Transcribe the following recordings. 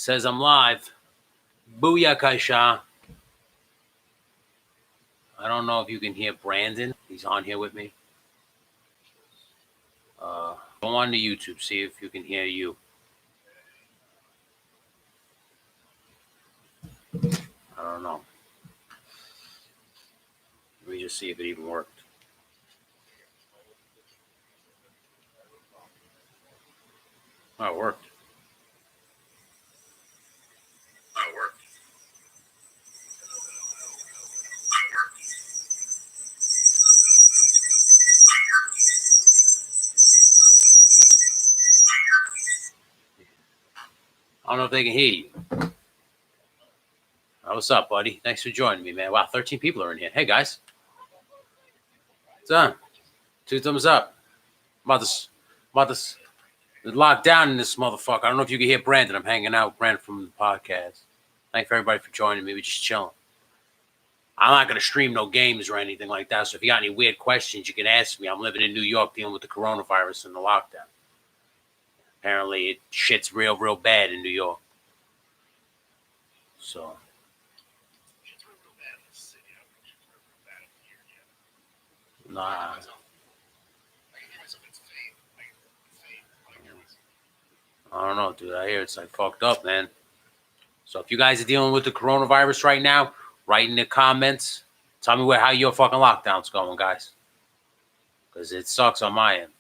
Says I'm live. Booyah, Kaisha. I don't know if you can hear Brandon. He's on here with me. Go on to YouTube. See if you can hear you. I don't know. Let me just see if it even worked. Oh, it worked. I don't know if they can hear you. What's up, buddy? Thanks for joining me, man. Wow, 13 people are in here. Hey, guys. What's up? 2 thumbs up. I'm about to lock down in this motherfucker. I don't know if you can hear Brandon. I'm hanging out with Brandon from the podcast. Thanks for everybody for joining me. We're just chilling. I'm not going to stream no games or anything like that. So if you got any weird questions, you can ask me. I'm living in New York dealing with the coronavirus and the lockdown. Apparently, shit's real bad in New York. So. Nah. I don't know, dude. I hear it's like fucked up, man. So if you guys are dealing with the coronavirus right now, write in the comments. Tell me how your fucking lockdown's going, guys. Because it sucks on my end.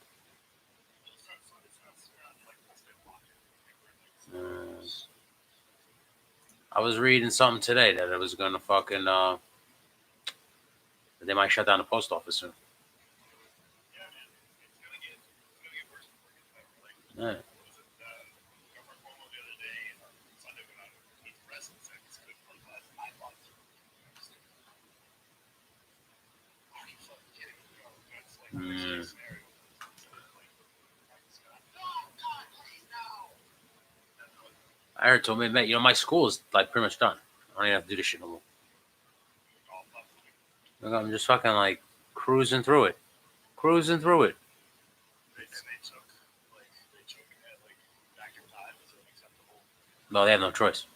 I was reading something today that it was going to fucking... they might shut down the post office soon. Yeah. I heard told me, man, my school is like pretty much done. I don't even have to do this shit no more. I'm just fucking like cruising through it. No, they have no choice.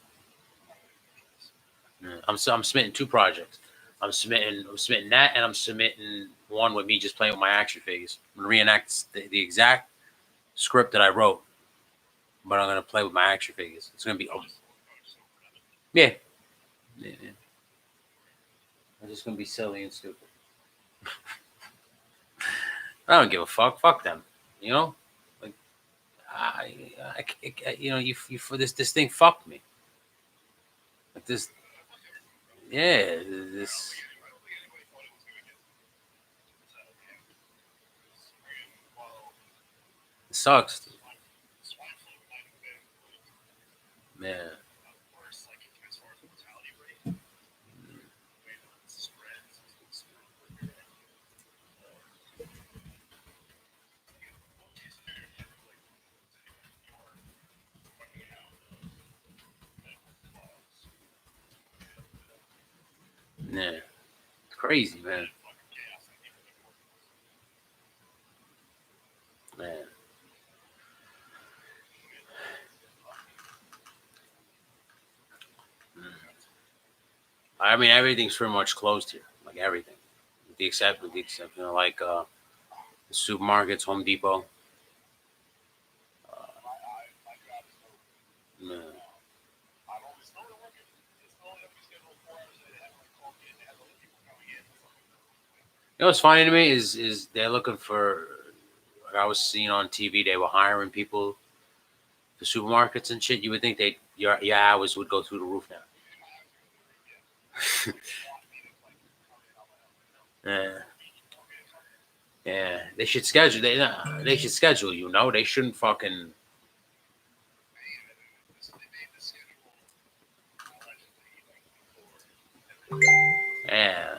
I'm submitting 2 projects. I'm submitting that, and I'm submitting one with me just playing with my action figures. I'm gonna reenact the exact script that I wrote, but I'm gonna play with my action figures. It's gonna be yeah. I'm just gonna be silly and stupid. I don't give a fuck. Fuck them. You know, like you for this thing fucked me. Like this, yeah. This sucks. Yeah. Yeah. It's crazy, man. Man. I mean, everything's pretty much closed here. Like everything, with the exception, like the supermarkets, Home Depot. Yeah. You know what's funny to me is they're looking for. Like I was seeing on TV, they were hiring people for supermarkets and shit. You would think your hours would go through the roof now. Yeah. Yeah, they should schedule. They should schedule. They shouldn't fucking. Yeah.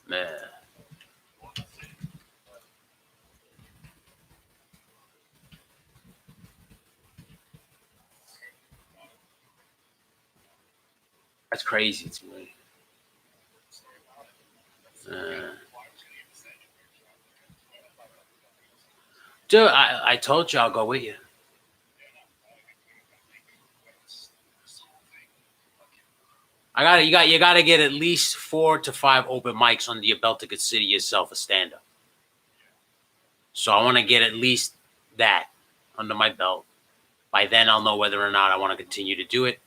Yeah. That's crazy to me. Dude, I told you I'll go with you. You gotta get at least 4 to 5 open mics under your belt to consider yourself a stand-up. So I want to get at least that under my belt. By then I'll know whether or not I want to continue to do it,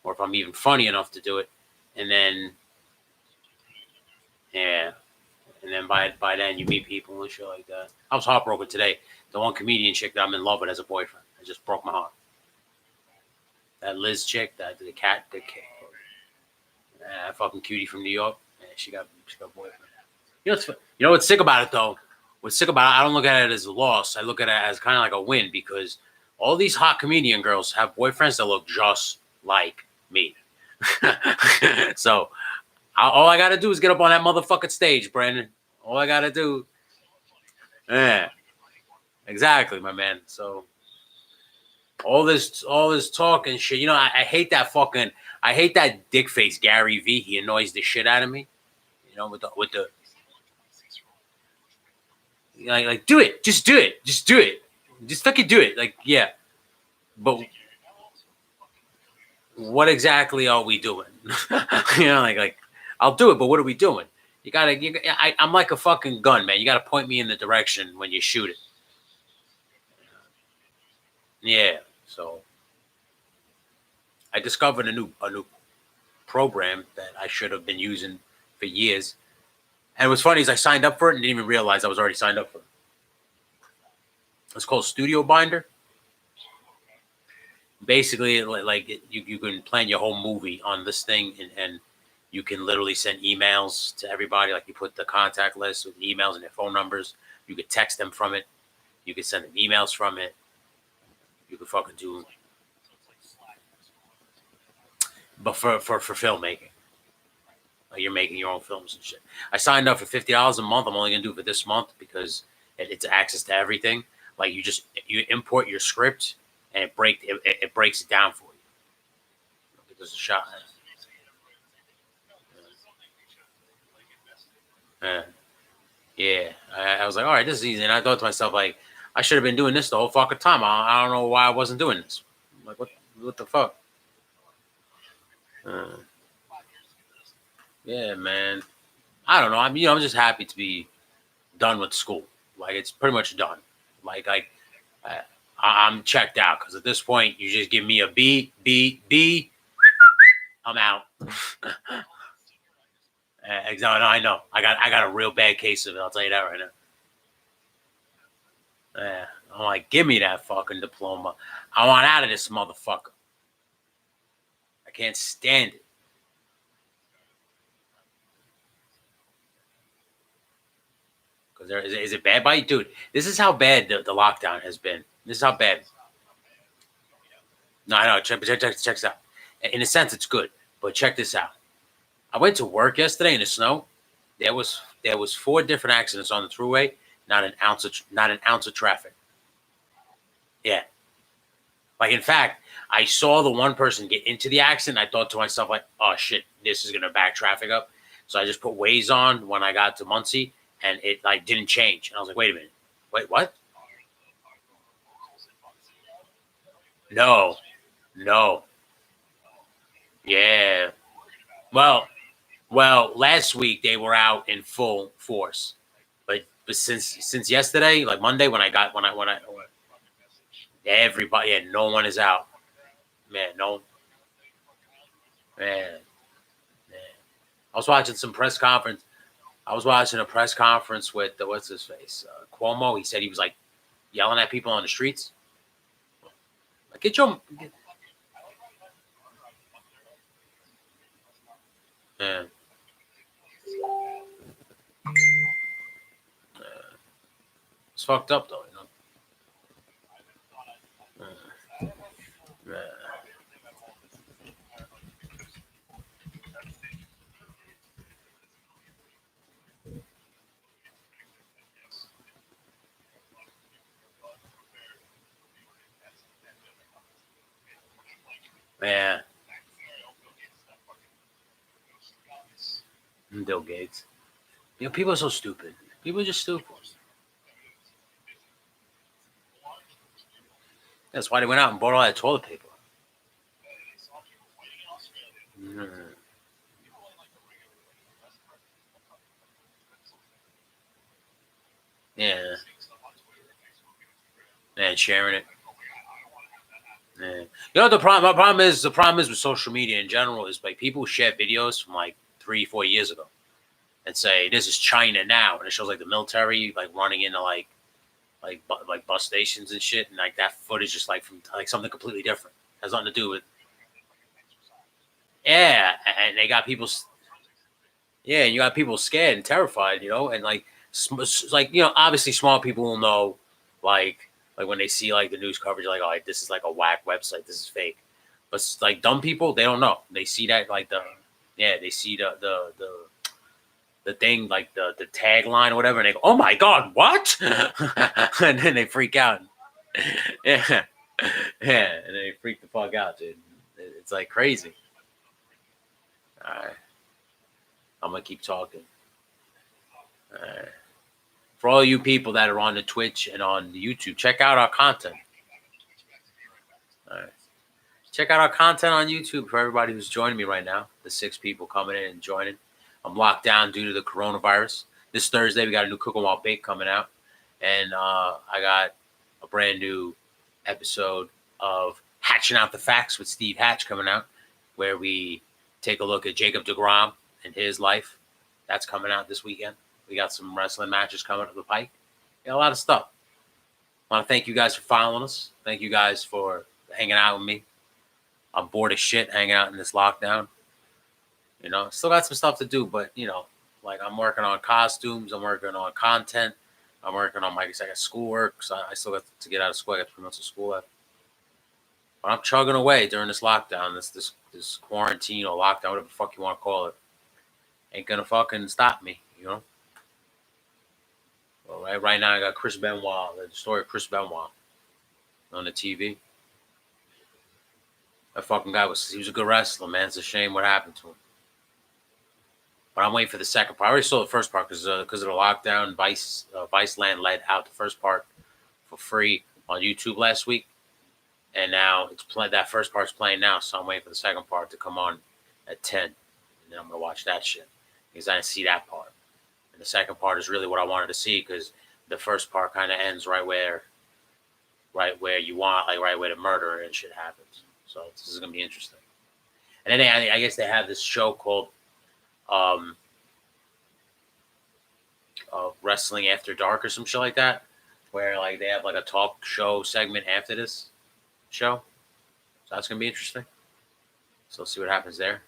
or if I'm even funny enough to do it. And then, yeah, and then by then you meet people and shit like that. I was heartbroken today. The one comedian chick that I'm in love with as a boyfriend. It just broke my heart. That Liz chick, the cat, fucking cutie from New York. Yeah, she got a boyfriend. You know what's sick about it though? What's sick about it? I don't look at it as a loss. I look at it as kind of like a win because all these hot comedian girls have boyfriends that look just like me. So all I got to do is get up on that motherfucking stage, Brandon. All I got to do. Yeah, exactly, my man. So all this talk and shit. You know, I hate that fucking. I hate that dick face Gary V. He annoys the shit out of me. You know, with the. Like do it. Just do it. Just do it. Just fucking do it. Like, yeah. But what exactly are we doing? You know, like I'll do it, but what are we doing? I'm like a fucking gun, man. You gotta point me in the direction when you shoot it. Yeah. So I discovered a new program that I should have been using for years. And what's funny is I signed up for it and didn't even realize I was already signed up for it. It's called Studio Binder. Basically, like you can plan your whole movie on this thing, and you can literally send emails to everybody. Like you put the contact list with emails and their phone numbers. You could text them from it. You could send them emails from it. You could fucking do. But for filmmaking. Like you're making your own films and shit. I signed up for $50 a month. I'm only gonna do it for this month because it's access to everything. Like you import your script and it breaks it down for you. There's a shot. Yeah. I was like, all right, this is easy. And I thought to myself, like, I should have been doing this the whole fucking time. I don't know why I wasn't doing this. I'm like, what the fuck? Yeah, man. I don't know. I'm just happy to be done with school. Like it's pretty much done. Like I'm checked out because at this point you just give me a B, I'm out. Exactly. I know. I got a real bad case of it. I'll tell you that right now. I'm like, give me that fucking diploma. I want out of this motherfucker. I can't stand it. Because is it bad by you? Dude, this is how bad the lockdown has been. This is how bad. No, I know. Check this out. In a sense, it's good. But check this out. I went to work yesterday in the snow. There was 4 different accidents on the thruway. Not an ounce of traffic. Yeah. Like in fact, I saw the one person get into the accident. I thought to myself, like, oh shit, this is gonna back traffic up. So I just put Waze on when I got to Muncie, and it like didn't change. And I was like, wait a minute, wait, what? No. Yeah. Well, last week they were out in full force, but since yesterday, like Monday, when I everybody, yeah, no one is out, man. No, man. I was watching some press conference. I was watching a press conference with what's his face, Cuomo. He said he was like yelling at people on the streets. Like, yeah. It's fucked up though, you know. Yeah. Bill Gates. You know, people are so stupid. People are just stupid. That's why they went out and bought all that toilet paper. Yeah. And sharing it. Yeah. You know the problem. The problem is with social media in general is like people share videos from like 3-4 years ago and say this is China now, and it shows like the military like running into like bus stations and shit, and like that footage is like from like something completely different. Has nothing to do with yeah, and they got people. Yeah, and you got people scared and terrified, and like obviously small people will know, like when they see like the news coverage, like, oh, like, this is like a whack website, this is fake. But like dumb people, they don't know. They see that like they see the thing like the tagline or whatever, and they go, oh my god, what? And then they freak out. Yeah, yeah, and they freak the fuck out, dude. It's like crazy. All right, I'm gonna keep talking. All right. For all you people that are on the Twitch and on the YouTube, check out our content. All right. Check out our content on YouTube for everybody who's joining me right now. The 6 people coming in and joining. I'm locked down due to the coronavirus. This Thursday, we got a new Cooking While Bake coming out. And I got a brand new episode of Hatching Out the Facts with Steve Hatch coming out, where we take a look at Jacob deGrom and his life. That's coming out this weekend. We got some wrestling matches coming up the pike. Got a lot of stuff. I want to thank you guys for following us. Thank you guys for hanging out with me. I'm bored as shit hanging out in this lockdown. Still got some stuff to do, but like I'm working on costumes, I'm working on content, I'm working on I got schoolwork, so I still got to get out of school. I got 3 months of school left. But I'm chugging away during this lockdown, this quarantine or lockdown, whatever the fuck you want to call it. Ain't gonna fucking stop me, Well, right now I got Chris Benoit, the story of Chris Benoit on the TV. That fucking guy he was a good wrestler, man. It's a shame what happened to him. But I'm waiting for the second part. I already saw the first part because of the lockdown. Viceland let out the first part for free on YouTube last week, and now that first part's playing now. So I'm waiting for the second part to come on at 10, and then I'm gonna watch that shit because I didn't see that part. And the second part is really what I wanted to see because the first part kind of ends right where you want, like right where the murder and shit happens. So this is gonna be interesting. And then I guess they have this show called Wrestling After Dark or some shit like that, where like they have like a talk show segment after this show. So that's gonna be interesting. So let's see what happens there.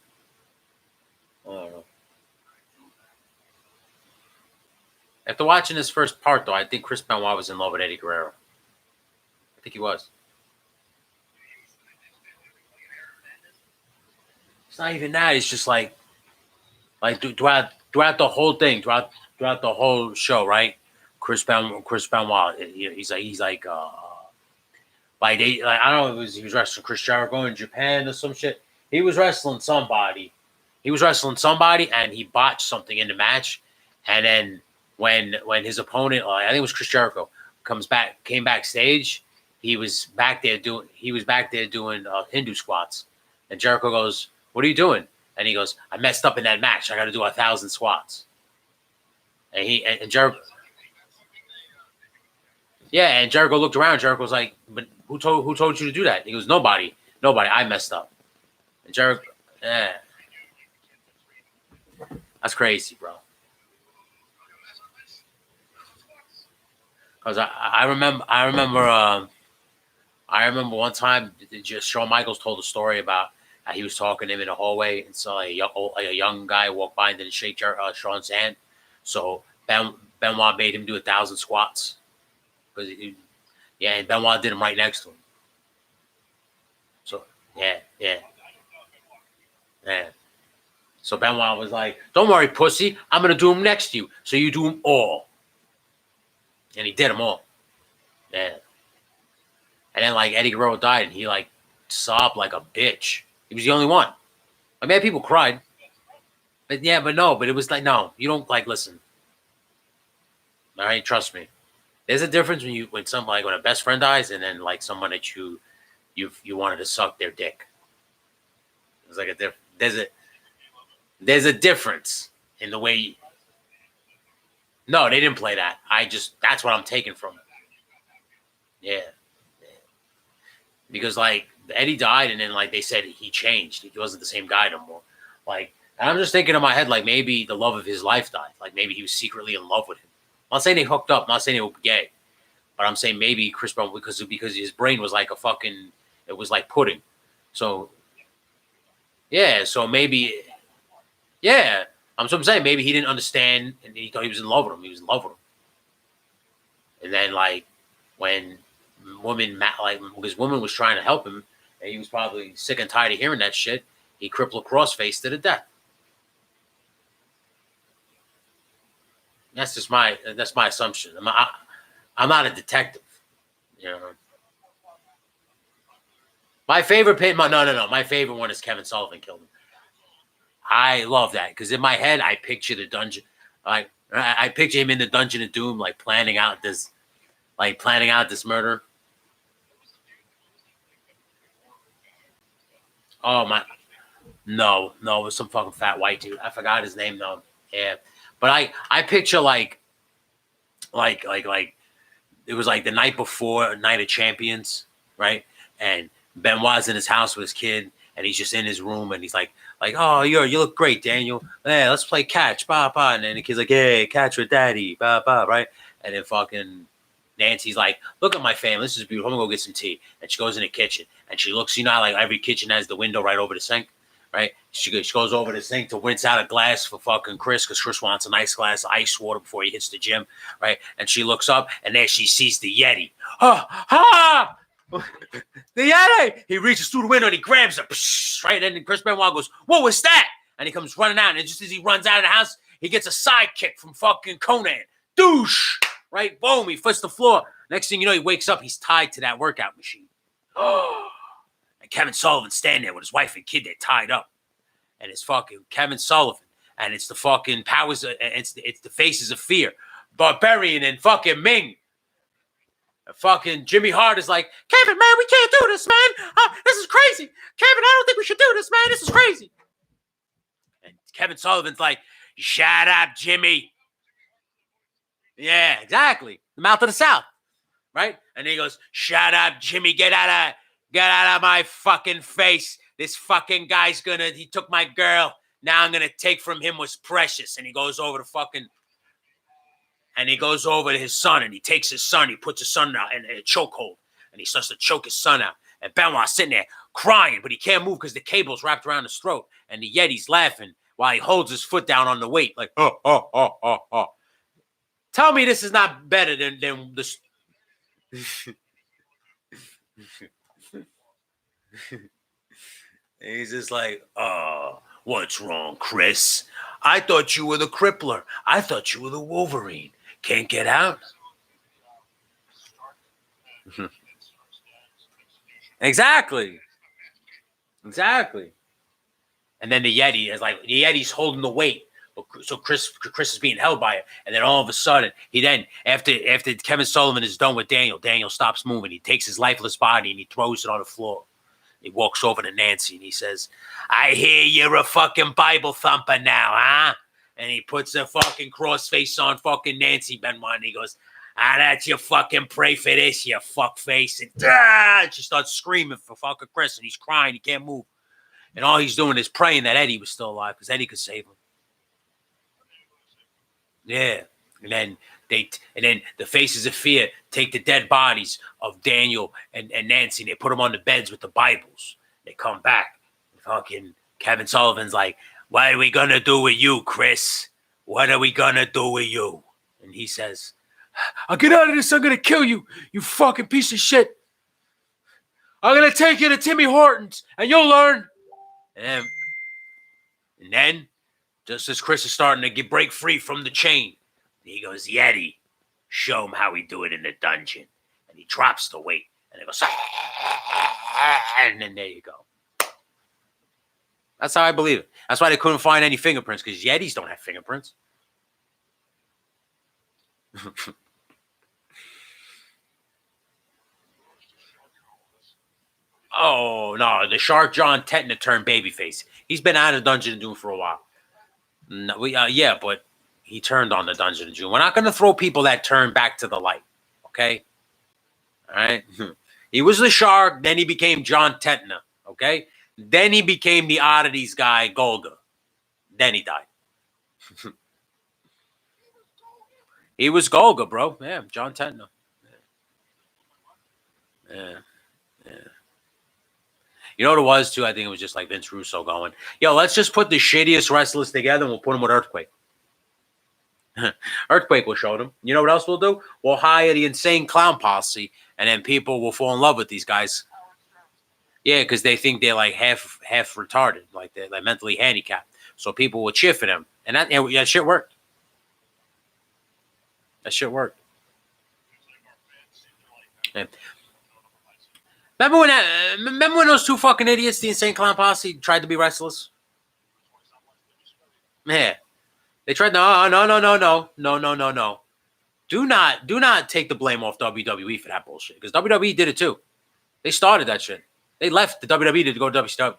I don't know. After watching this first part, though, I think Chris Benoit was in love with Eddie Guerrero. I think he was. It's not even that. It's just like throughout the whole thing, throughout the whole show, right? Chris Benoit, he's like I don't know if he was wrestling Chris Jericho in Japan or some shit. He was wrestling somebody. And he botched something in the match. And then when his opponent, I think it was Chris Jericho, came backstage, he was back there doing Hindu squats. And Jericho goes, "What are you doing?" And he goes, "I messed up in that match. I got to do 1,000 squats." And Jericho, yeah, and Jericho looked around. Jericho was like, "But who told you to do that?" He goes, "Nobody. I messed up." And Jericho, yeah, that's crazy, bro. Because I remember one time, just Shawn Michaels told a story about how he was talking to him in the hallway and saw a young guy walk by and didn't shake Shawn's hand. So Benoit made him do 1,000 squats. And Benoit did him right next to him. So, yeah. So Benoit was like, "Don't worry, pussy. I'm going to do them next to you. So you do them all." And he did them all. Yeah. And then like Eddie Guerrero died and he like sobbed like a bitch. He was the only one. I mean, people cried. But it was like, no, you don't like listen. All right, trust me. There's a difference when a best friend dies and then like someone that you wanted to suck their dick. There's like there's a difference in the way. No, they didn't play that. That's what I'm taking from it. Yeah. Because like Eddie died and then like they said he changed. He wasn't the same guy no more. Like, and I'm just thinking in my head, like maybe the love of his life died. Like maybe he was secretly in love with him. I'm not saying they hooked up. I'm not saying they were gay. But I'm saying maybe Chris Brown, because his brain was like it was like pudding. So, yeah. So maybe, yeah. I'm saying maybe he didn't understand and he thought he was in love with him. He was in love with him. And then like when because woman was trying to help him and he was probably sick and tired of hearing that shit, he crippled cross-faced to the death. That's my assumption. I'm not a detective, you know. My favorite my favorite one is Kevin Sullivan killed him. I love that because in my head I picture the dungeon, like I picture him in the Dungeon of Doom, like planning out this murder. Oh my, no, it was some fucking fat white dude. I forgot his name though. Yeah, but I picture like it was like the night before Night of Champions, right? And Benoit's in his house with his kid, and he's just in his room, and he's like, oh, you look great, Daniel. Yeah, let's play catch, bah, bah. And then the kid's like, hey, catch with daddy, bah, bah, right? And then fucking Nancy's like, look at my family. This is beautiful. I'm gonna go get some tea. And she goes in the kitchen, and she looks, like every kitchen has the window right over the sink, right? She goes over the sink to rinse out a glass for fucking Chris, because Chris wants a nice glass of ice water before he hits the gym, right? And she looks up, and there she sees the Yeti. Ha! The Yeti! He reaches through the window and he grabs her, right? And then Chris Benoit goes, what was that? And he comes running out, and just as he runs out of the house, he gets a sidekick from fucking Conan. Douche! Right? Boom! He flips the floor. Next thing you know, he wakes up, he's tied to that workout machine. And Kevin Sullivan's standing there with his wife and kid. They're tied up. And it's fucking Kevin Sullivan. And it's the fucking powers, it's the faces of fear. Barbarian and fucking Ming. And fucking Jimmy Hart is like, Kevin, man, we can't do this, man. This is crazy. Kevin, I don't think we should do this, man. This is crazy. And Kevin Sullivan's like, shut up, Jimmy. Yeah, exactly. The mouth of the South. Right? And he goes, shut up, Jimmy. Get out of my fucking face. This fucking guy's he took my girl. Now I'm going to take from him what's precious. And he goes over to his son, and he takes his son. He puts his son out in a chokehold, and he starts to choke his son out. And Benoit's sitting there crying, but he can't move because the cable's wrapped around his throat. And the Yeti's laughing while he holds his foot down on the weight, like, oh. Tell me this is not better than this. He's just like, oh, what's wrong, Chris? I thought you were the crippler. I thought you were the Wolverine. Can't get out? Exactly. And then the Yeti's holding the weight. So Chris is being held by it. And then all of a sudden, after Kevin Sullivan is done with Daniel stops moving. He takes his lifeless body and he throws it on the floor. He walks over to Nancy and he says, I hear you're a fucking Bible thumper now, huh? And he puts a fucking cross face on fucking Nancy Benoit and he goes, that's your fucking pray for this, you fuck face. And she starts screaming for fucking Chris and he's crying. He can't move. And all he's doing is praying that Eddie was still alive because Eddie could save him. Yeah. And then the faces of fear take the dead bodies of Daniel and Nancy. And they put them on the beds with the Bibles. They come back. Fucking Kevin Sullivan's like, what are we going to do with you, Chris? What are we going to do with you? And he says, I'll get out of this. I'm going to kill you, you fucking piece of shit. I'm going to take you to Timmy Hortons and you'll learn. And then, just as Chris is starting to break free from the chain, he goes, Yeti, show him how we do it in the dungeon. And he drops the weight. And it goes, and then there you go. That's how I believe it. That's why they couldn't find any fingerprints, because Yetis don't have fingerprints. Oh no, the Shark John Tetna turned babyface. He's been out of Dungeon and Doom for a while. No, yeah, but he turned on the Dungeon and Doom. We're not going to throw people that turn back to the light. Okay, all right. He was the Shark, then he became John Tetna. Okay, then he became the oddities guy, Golga. Then he died. He was Golga, bro. Yeah, John Tetna. Yeah, yeah. You know what it was too? I think it was just like Vince Russo going, "Yo, let's just put the shittiest wrestlers together and we'll put them with Earthquake." Earthquake will show them. You know what else we'll do? We'll hire the Insane Clown Posse, and then people will fall in love with these guys. Yeah, because they think they're like half retarded, like they're like mentally handicapped. So people will cheer for them, and that shit worked. That shit worked. Yeah. Remember when those two fucking idiots, the Insane Clown Posse, tried to be wrestlers? Yeah, they tried. No. Do not take the blame off WWE for that bullshit, because WWE did it too. They started that shit. They left the WWE to go to WCW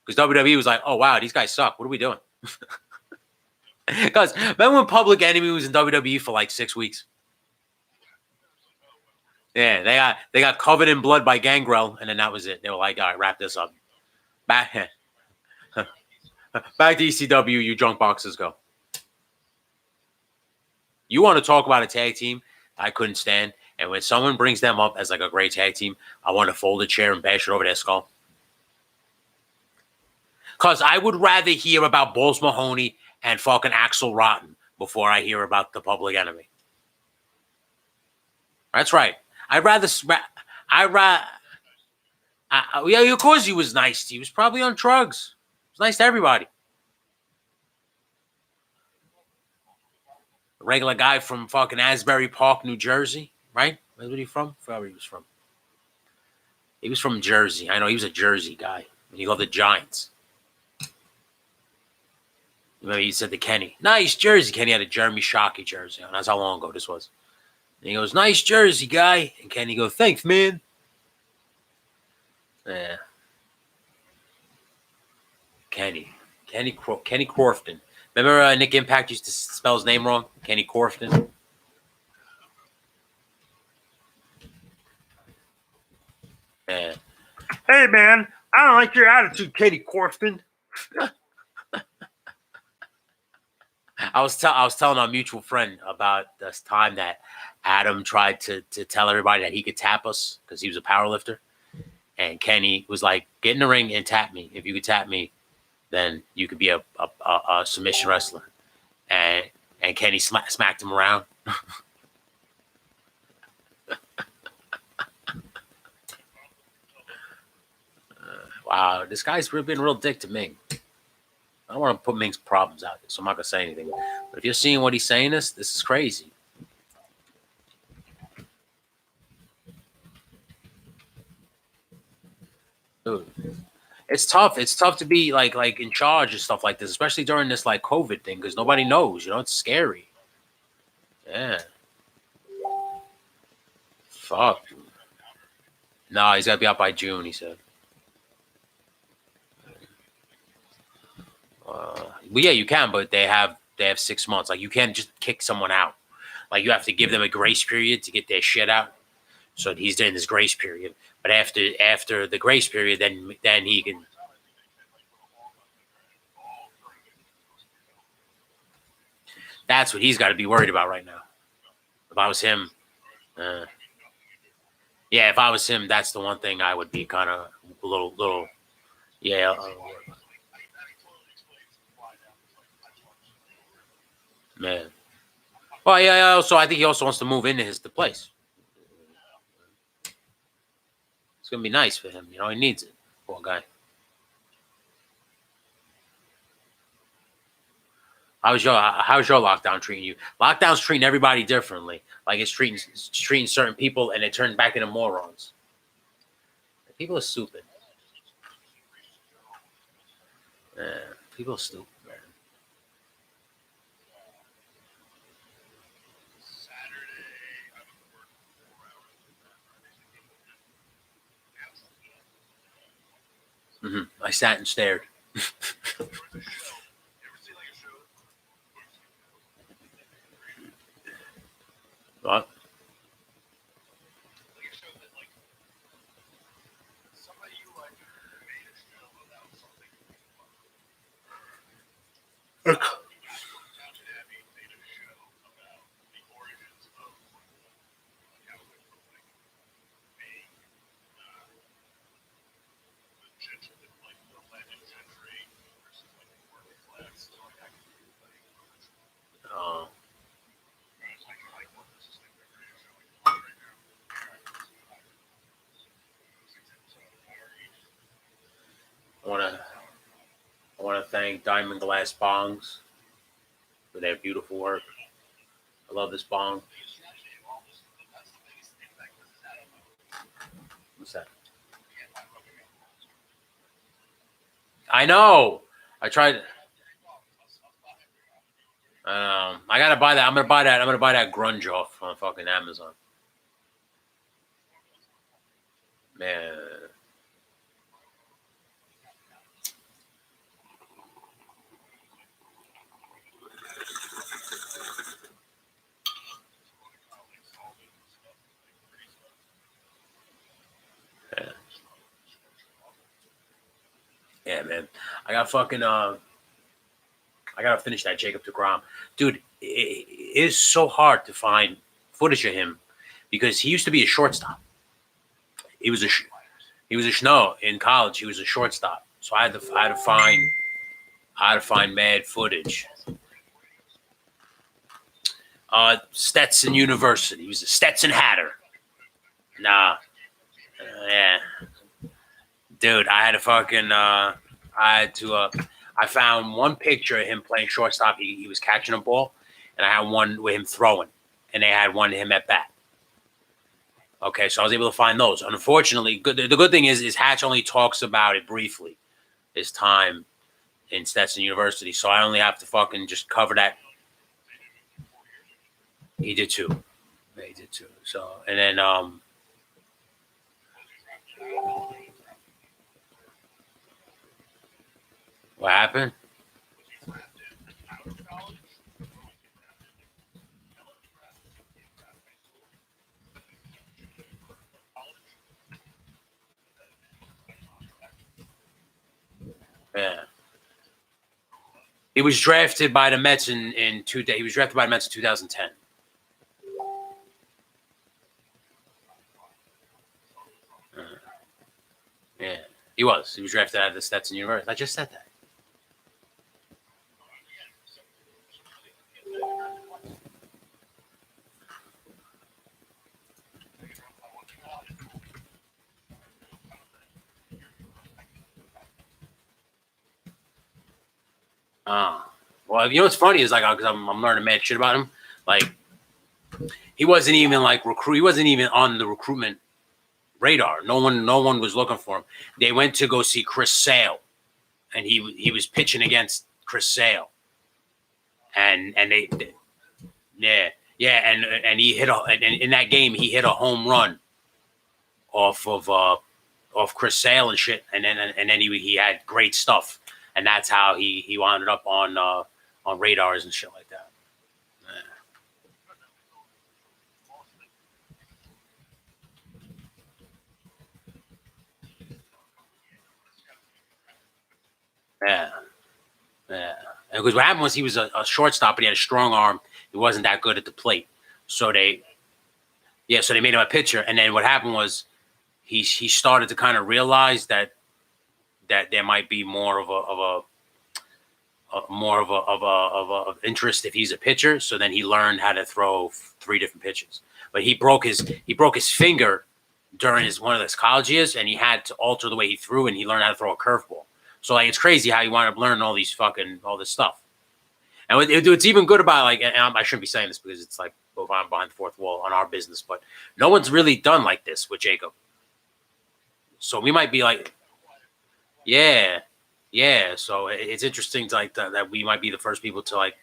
because WWE was like, "Oh wow, these guys suck. What are we doing?" Because remember when Public Enemy was in WWE for like 6 weeks? Yeah, they got covered in blood by Gangrel, and then that was it. They were like, "All right, wrap this up. Back back to ECW. You drunk boxers go." You want to talk about a tag team I couldn't stand, and when someone brings them up as like a great tag team, I want to fold a chair and bash it over their skull. Because I would rather hear about Balls Mahoney and fucking Axel Rotten before I hear about the Public Enemy. That's right. I'd rather. Yeah, of course he was nice. He was probably on drugs. He was nice to everybody. A regular guy from fucking Asbury Park, New Jersey, right? Where's he from? I forgot where he was from. He was from Jersey. I know he was a Jersey guy. He loved the Giants. Maybe he said to Kenny, "Nice jersey." Kenny had a Jeremy Shockey jersey on. That's how long ago this was. And he goes, "Nice jersey, guy." And Kenny goes, "Thanks, man." Yeah. Kenny Crofton. Remember Nick Impact used to spell his name wrong? Kenny Crofton. Yeah. Hey, man, I don't like your attitude, Kenny Crofton. I was telling our mutual friend about this time that Adam tried to tell everybody that he could tap us because he was a power lifter. And Kenny was like, "Get in the ring and tap me. If you could tap me, then you could be a submission wrestler." And Kenny smacked him around. Wow, this guy's been a real dick to Ming. I don't want to put Ming's problems out there, so I'm not gonna say anything. But if you're seeing what he's saying, this is crazy. Dude, it's tough. It's tough to be like in charge of stuff like this, especially during this like COVID thing, because nobody knows. You know, it's scary. Yeah. Fuck. No, he's got to be out by June. He said. Well, yeah, you can, but they have 6 months. Like you can't just kick someone out. Like you have to give them a grace period to get their shit out. So he's in this grace period. But after the grace period, then he can. That's what he's got to be worried about right now. If I was him, yeah, if I was him, that's the one thing I would be kind of a little, yeah. Man. Well, yeah. Also, I think he also wants to move into the place. It's gonna be nice for him. You know, he needs it. Poor guy. How's your lockdown treating you? Lockdown's treating everybody differently. Like it's treating certain people, and it turns back into morons. People are stupid. People are stupid, man. I sat and stared. What? Uh, I want to thank Diamond Glass Bongs for their beautiful work. I love this bong. What's that? I know. I tried. I gotta buy that. I'm gonna buy that. I'm gonna buy that grunge off on fucking Amazon. Man. Yeah, yeah, man. I got fucking I gotta finish that Jacob DeGrom, dude. It is so hard to find footage of him because he used to be a shortstop. He was a no in college. He was a shortstop. So I had to find mad footage. Stetson University. He was a Stetson Hatter. Nah, yeah, dude. I had to fucking I found one picture of him playing shortstop. He was catching a ball, and I had one with him throwing, and they had one of him at bat. Okay, so I was able to find those. Unfortunately, the good thing is Hatch only talks about it briefly, his time in Stetson University. So I only have to fucking just cover that. He did too. Yeah, he did too. So and then what happened? Yeah. He was drafted by the Mets in two days. He was drafted by the Mets in 2010. Yeah, he was. He was drafted out of the Stetson University. I just said that. Well, you know what's funny is like because I'm learning mad shit about him. Like he wasn't even like recruit. He wasn't even on the recruitment radar. No one was looking for him. They went to go see Chris Sale, and he was pitching against Chris Sale, and yeah, yeah, and he hit and in that game he hit a home run off of Chris Sale and shit, and then he had great stuff, and that's how he wound up on radars and shit like that. Yeah, yeah. Because what happened was he was a shortstop, but he had a strong arm. He wasn't that good at the plate, so so they made him a pitcher. And then what happened was he started to kind of realize that there might be more of interest if he's a pitcher. So then he learned how to throw three different pitches. But he broke his finger during one of his college years, and he had to alter the way he threw, and he learned how to throw a curveball. So like it's crazy how he wound up learning all this stuff. And it's even good about like, and I shouldn't be saying this because it's like behind the fourth wall on our business, but no one's really done like this with Jacob. So we might be like, yeah, yeah. So it's interesting to like that we might be the first people to like.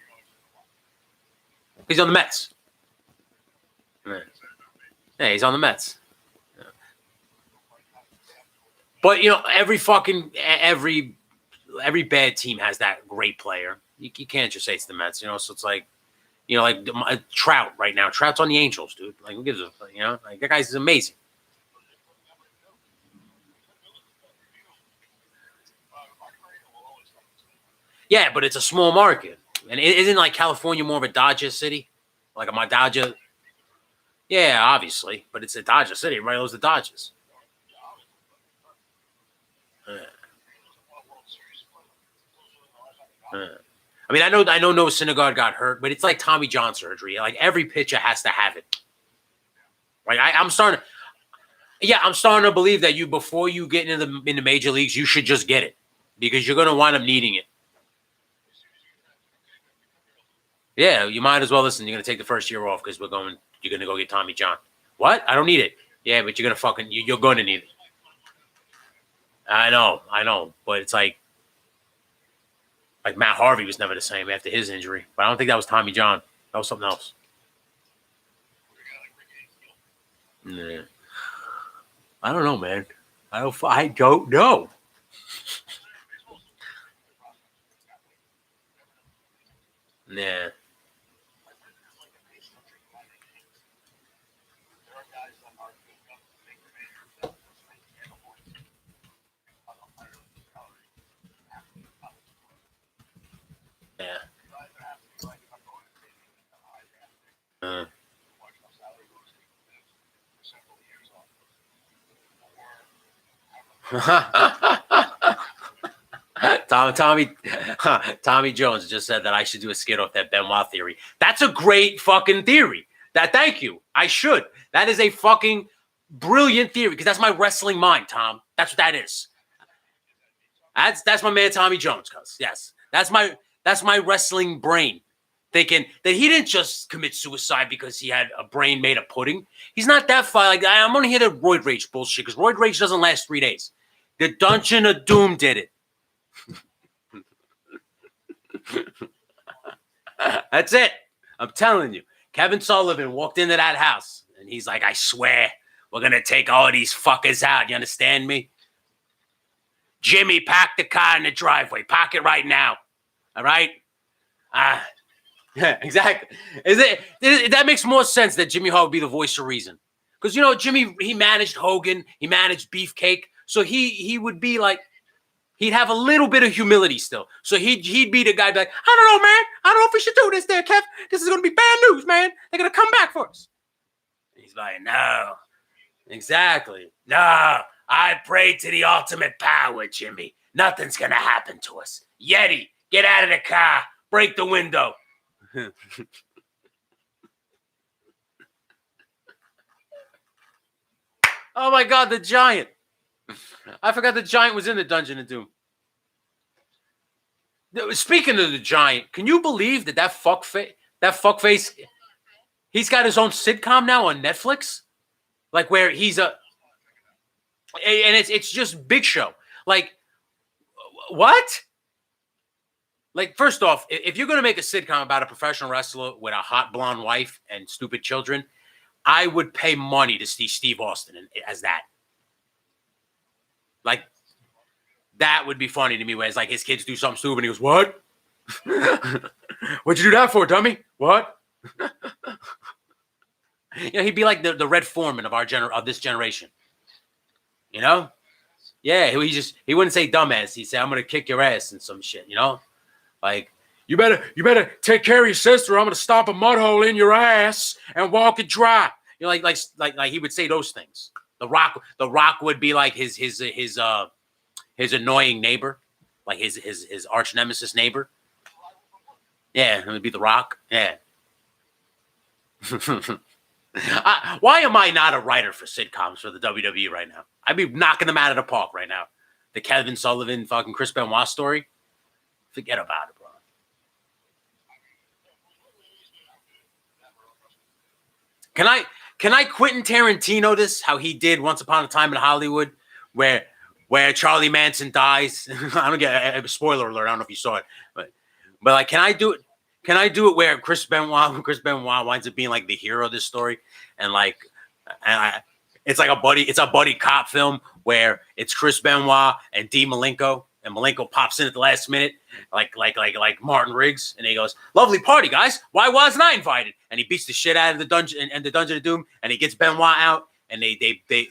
He's on the Mets. Yeah, he's on the Mets. But every bad team has that great player. You can't just say it's the Mets, So it's like, Trout right now. Trout's on the Angels, dude. Like, who gives a, like that guy's amazing. Yeah, but it's a small market, and isn't like California more of a Dodger city, like a Dodger? Yeah, obviously, but it's a Dodger city. Everybody loves the Dodgers. I mean, I know Noah Syndergaard got hurt, but it's like Tommy John surgery. Like every pitcher has to have it. Like I'm starting to believe that before you get into the major leagues, you should just get it because you're going to wind up needing it. Yeah, you might as well listen. You're going to take the first year off because you're going to go get Tommy John. What? I don't need it. Yeah, but you're going to you're going to need it. I know, but it's like Matt Harvey was never the same after his injury. But I don't think that was Tommy John. That was something else. Yeah. I don't know, man. I don't know. Yeah. Yeah. Tommy Jones just said that I should do a skit off that Benoit theory. That's a great fucking theory. Thank you. I should. That is a fucking brilliant theory because that's my wrestling mind, Tom. That's what that is. That's my man Tommy Jones, cuz. Yes. That's my wrestling brain. Thinking that he didn't just commit suicide because he had a brain made of pudding. He's not that far. Like I'm gonna hear the roid rage bullshit because roid rage doesn't last 3 days. The Dungeon of Doom did it. That's it. I'm telling you. Kevin Sullivan walked into that house and he's like, I swear, we're gonna take all of these fuckers out. You understand me? Jimmy, park the car in the driveway. Park it right now. All right? Yeah, exactly. That makes more sense that Jimmy Hart would be the voice of reason. Because Jimmy, he managed Hogan, he managed Beefcake, so he would be like, he'd have a little bit of humility still. So he'd be the guy be like, I don't know, man. I don't know if we should do this there, Kev. This is gonna be bad news, man. They're gonna come back for us. And he's like, no. Exactly. No. I pray to the ultimate power, Jimmy. Nothing's gonna happen to us. Yeti, get out of the car. Break the window. Oh my God, the Giant. I forgot the Giant was in the Dungeon of Doom. Speaking of the Giant, can you believe that fuckface, he's got his own sitcom now on Netflix? Like where he's and it's just Big Show. Like, what? Like, first off, if you're going to make a sitcom about a professional wrestler with a hot blonde wife and stupid children, I would pay money to see Steve Austin as that. Like, that would be funny to me, where it's like his kids do something stupid and he goes, what? What'd you do that for, dummy? What? He'd be like the Red Foreman of this generation. Yeah, he wouldn't say dumbass. He'd say, I'm going to kick your ass and some shit, Like, you better take care of your sister. Or I'm gonna stomp a mud hole in your ass and walk it dry. Like he would say those things. The Rock would be like his annoying neighbor, like his arch nemesis neighbor. Yeah, it would be The Rock. Yeah. Why am I not a writer for sitcoms for the WWE right now? I'd be knocking them out of the park right now. The Kevin Sullivan, fucking Chris Benoit story. Forget about it, bro. Can I Quentin Tarantino this? How he did Once Upon a Time in Hollywood, where Charlie Manson dies. I don't get a spoiler alert. I don't know if you saw it, but like, can I do it? Can I do it where Chris Benoit winds up being like the hero of this story, and it's like it's a buddy cop film where it's Chris Benoit and Dean Malenko, and Malenko pops in at the last minute, like Martin Riggs, and he goes, "Lovely party, guys. Why wasn't I invited?" And he beats the shit out of the dungeon and the Dungeon of Doom, and he gets Benoit out, and they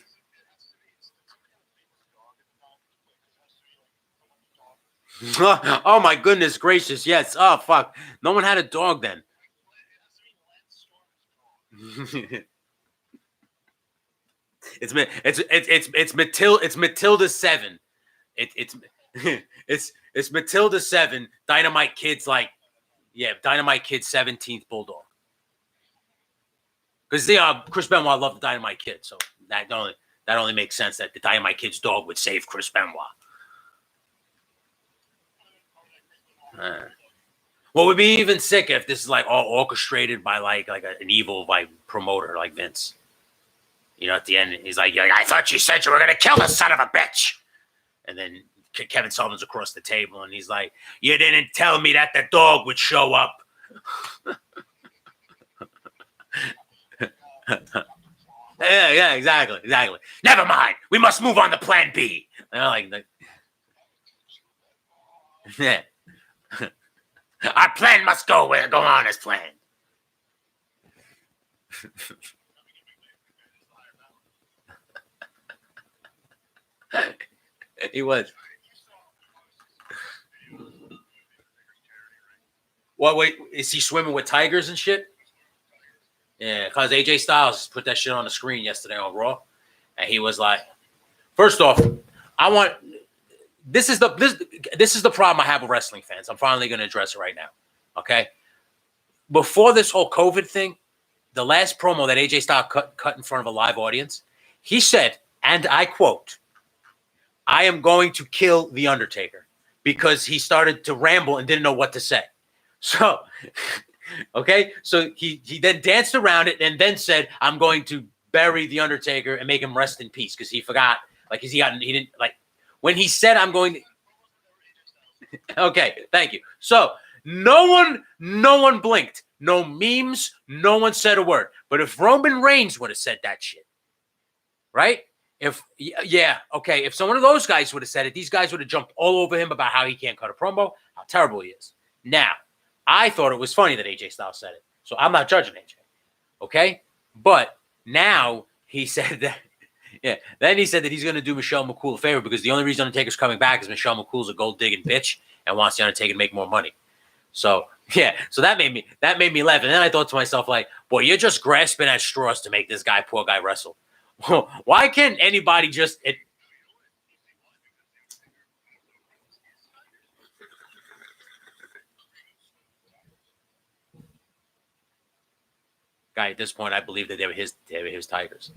oh my goodness gracious, yes. Oh fuck. No one had a dog then. It's Matilda 7. It's Matilda 7. Dynamite Kid's Dynamite Kid's 17th bulldog. Because Chris Benoit loved the Dynamite Kid, so that only makes sense that the Dynamite Kid's dog would save Chris Benoit. What would be even sick if this is like all orchestrated by like an evil promoter like Vince. You know, at the end, he's like, "I thought you said you were gonna kill the son of a bitch," and then Kevin Sullivan's across the table, and he's like, "You didn't tell me that the dog would show up." Yeah, exactly. Never mind. We must move on to Plan B. Yeah. Our plan must go on as planned. He was. What? Wait, is he swimming with tigers and shit? Yeah, because AJ Styles put that shit on the screen yesterday on Raw, and he was like, first off, this is the problem I have with wrestling fans. I'm finally going to address it right now. Okay, before this whole COVID thing, the last promo that AJ Styles cut in front of a live audience, he said, and I quote, "I am going to kill The Undertaker," because he started to ramble and didn't know what to say. So, okay, so he then danced around it and then said, "I'm going to bury The Undertaker and make him rest in peace," because he forgot, he didn't when he said, "I'm going to." Okay, thank you. So no one blinked, no memes, no one said a word. But if Roman Reigns would have said that shit, right? If someone of those guys would have said it, these guys would have jumped all over him about how he can't cut a promo, how terrible he is. Now, I thought it was funny that AJ Styles said it, so I'm not judging AJ, okay? But now he said that, then he said that he's going to do Michelle McCool a favor because the only reason Undertaker's coming back is Michelle McCool's a gold-digging bitch and wants the Undertaker to make more money. So, so that made me laugh. And then I thought to myself, boy, you're just grasping at straws to make this poor guy wrestle. Why can't anybody just... Guy, at this point, I believe that they were his tigers.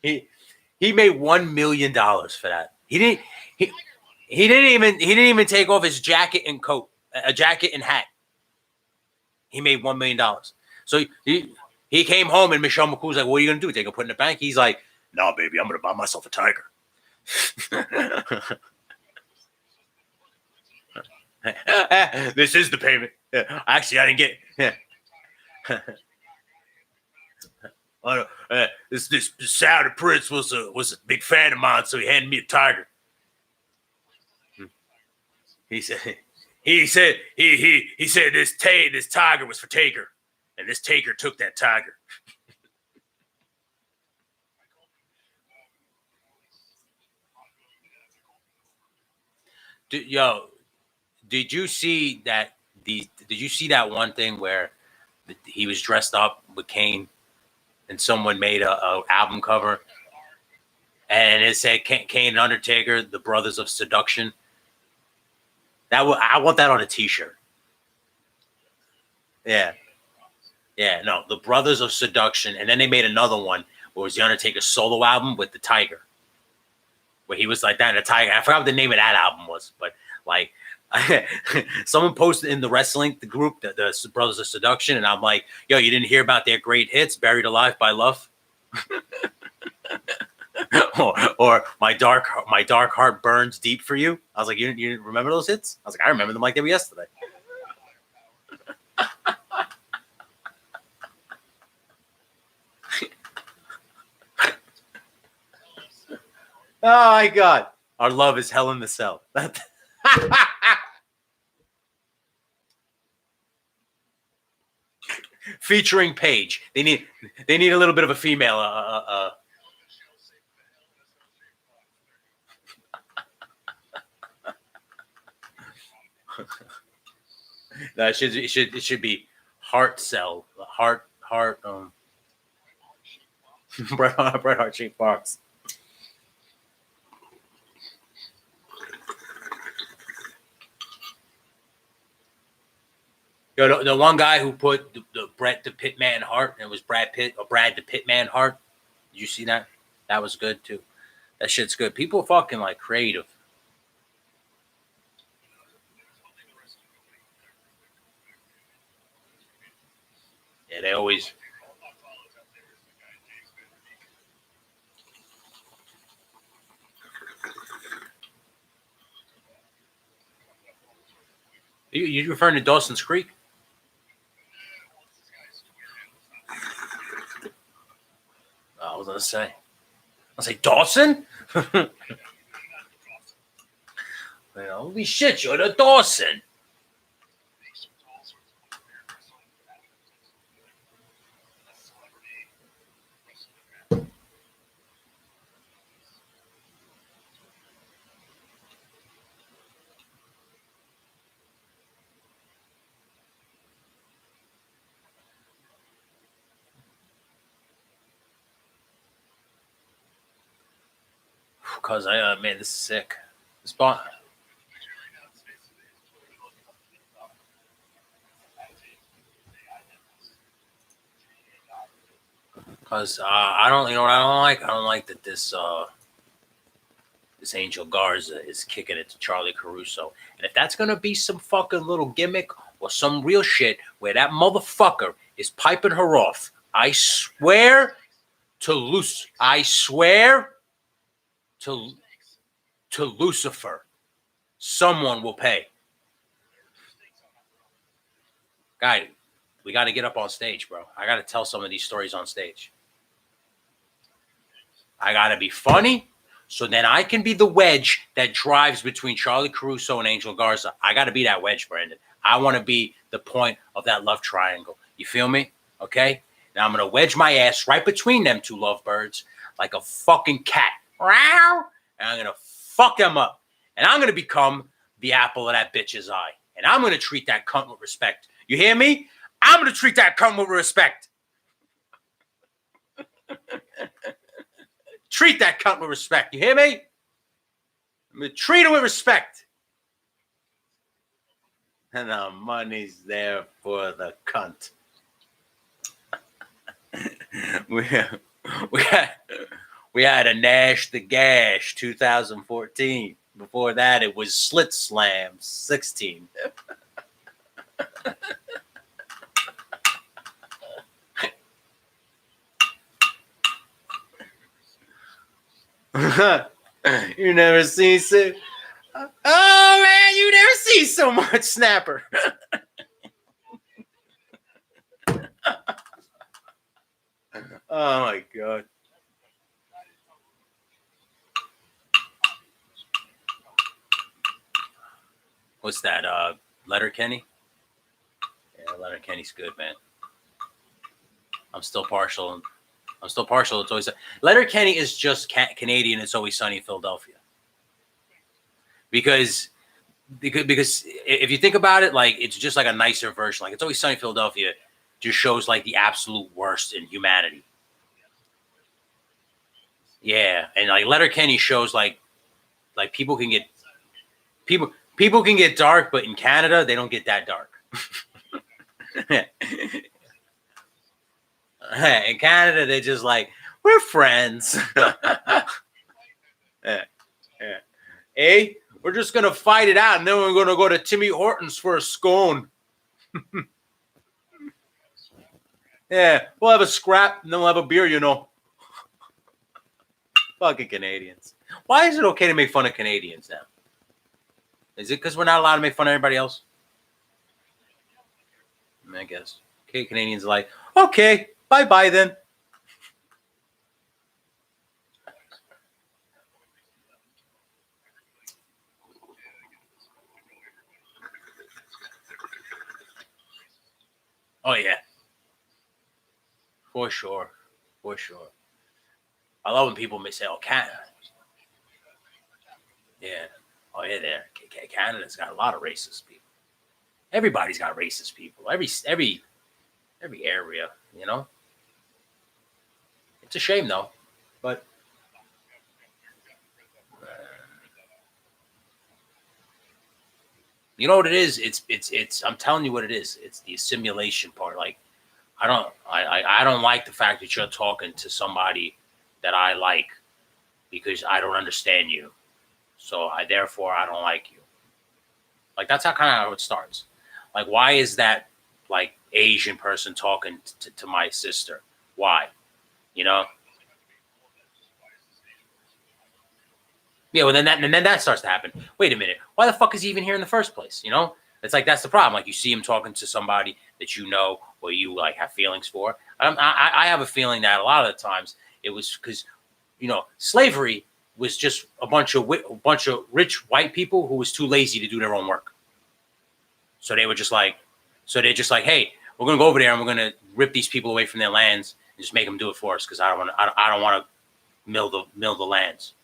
He made $1 million for that. He didn't even take off his jacket and coat, a jacket and hat. He made $1 million. So he came home and Michelle McCool's like, "What are you gonna do? Take a put in the bank?" He's like, "No, baby, I'm gonna buy myself a tiger." This is the payment. Actually, I didn't get. This Saudi prince was a big fan of mine, so he handed me a tiger. He said this tiger was for Taker, and this Taker took that tiger. Did you see that? Did you see that one thing where he was dressed up with Kane, and someone made a album cover, and it said Kane and Undertaker, the brothers of seduction? I want that on a T-shirt. Yeah, no, the brothers of seduction, and then they made another one where it was the Undertaker solo album with the tiger, where he was like that and a tiger. I forgot what the name of that album was, but someone posted in the wrestling group, the Brothers of Seduction, and I'm like, "Yo, you didn't hear about their great hits, Buried Alive by Love?" or my dark heart burns deep for you. I was like, you didn't remember those hits? I was like, I remember them like they were yesterday. Oh my God. Our love is hell in the cell. Featuring Paige. They need a little bit of a female. No, it should be heart cell. Heart. Bret Hart Jake Fox. Yo, the one guy who put the Bret the Pitman Hart, and it was Brad Pitt or Brad the Pitman Hart. Did you see that? That was good too. That shit's good. People fucking like creative. Yeah, they always. You referring to Dawson's Creek? I was gonna say. I'll say Dawson. Holy shit, you're the Dawson. Because man, this is sick. This bond. Because I don't, you know what I don't like? I don't like that this Angel Garza is kicking it to Charlie Caruso. And if that's gonna be some fucking little gimmick or some real shit where that motherfucker is piping her off, I swear to Lucifer, someone will pay. Guy, we got to get up on stage, bro. I got to tell some of these stories on stage. I got to be funny, so then I can be the wedge that drives between Charlie Caruso and Angel Garza. I got to be that wedge, Brandon. I want to be the point of that love triangle. You feel me? Okay? Now I'm going to wedge my ass right between them two lovebirds like a fucking cat. And I'm going to fuck them up. And I'm going to become the apple of that bitch's eye. And I'm going to treat that cunt with respect. You hear me? I'm going to treat that cunt with respect. Treat that cunt with respect. You hear me? I'm going to treat her with respect. And the money's there for the cunt. we had a Nash the Gash 2014. Before that, it was Slit Slam 16. You never seen so. Oh man, you never see so much snapper. Oh my god. What's that? Letterkenny? Yeah, Letterkenny's good, man. I'm still partial. It's always Letterkenny is just Canadian. It's Always Sunny in Philadelphia. Because if you think about it, like it's just like a nicer version. Like It's Always Sunny in Philadelphia just shows like the absolute worst in humanity. Yeah, and like Letterkenny shows like people can get dark, but in Canada they don't get that dark. In Canada, they're just like, we're friends. Yeah. Hey, we're just going to fight it out, and then we're going to go to Timmy Hortons for a scone. Yeah, we'll have a scrap, and then we'll have a beer, you know. Fucking Canadians. Why is it okay to make fun of Canadians now? Is it because we're not allowed to make fun of everybody else? I guess. Okay, Canadians are like, okay, bye-bye then. Oh yeah, for sure, for sure. I love when people may say, "Oh, Canada." Yeah. Oh yeah, there. Canada's got a lot of racist people. Everybody's got racist people. Every area. You know. It's a shame though, but you know what it is? It's. I'm telling you what it is. It's the assimilation part. Like I don't like the fact that you're talking to somebody that I like because I don't understand you. So I don't like you. Like that's how it starts. Like why is that like Asian person talking to my sister? Why? You know? Yeah, well then that starts to happen. Wait a minute. Why the fuck is he even here in the first place? You know? It's like that's the problem. Like you see him talking to somebody that you know or you like have feelings for. I have a feeling that a lot of the times it was because slavery was just a bunch of rich white people who was too lazy to do their own work. So they were just like, hey, we're gonna go over there and we're gonna rip these people away from their lands and just make them do it for us because I don't want to mill the lands.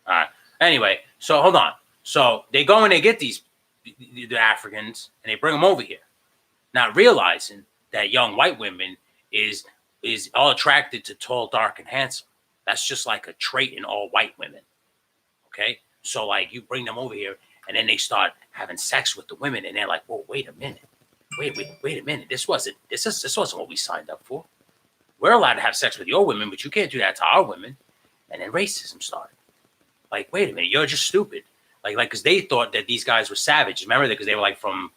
All right. Anyway, so hold on. So they go and they get the Africans and they bring them over here, not realizing that young white women is all attracted to tall, dark, and handsome. That's just like a trait in all white women. Okay, so like you bring them over here and then they start having sex with the women and they're like, whoa, wait a minute, wait a minute. This wasn't what we signed up for. We're allowed to have sex with your women, but you can't do that to our women. And then racism started. Like, wait a minute, you're just stupid. Like, because they thought that these guys were savages. Remember that because they were like from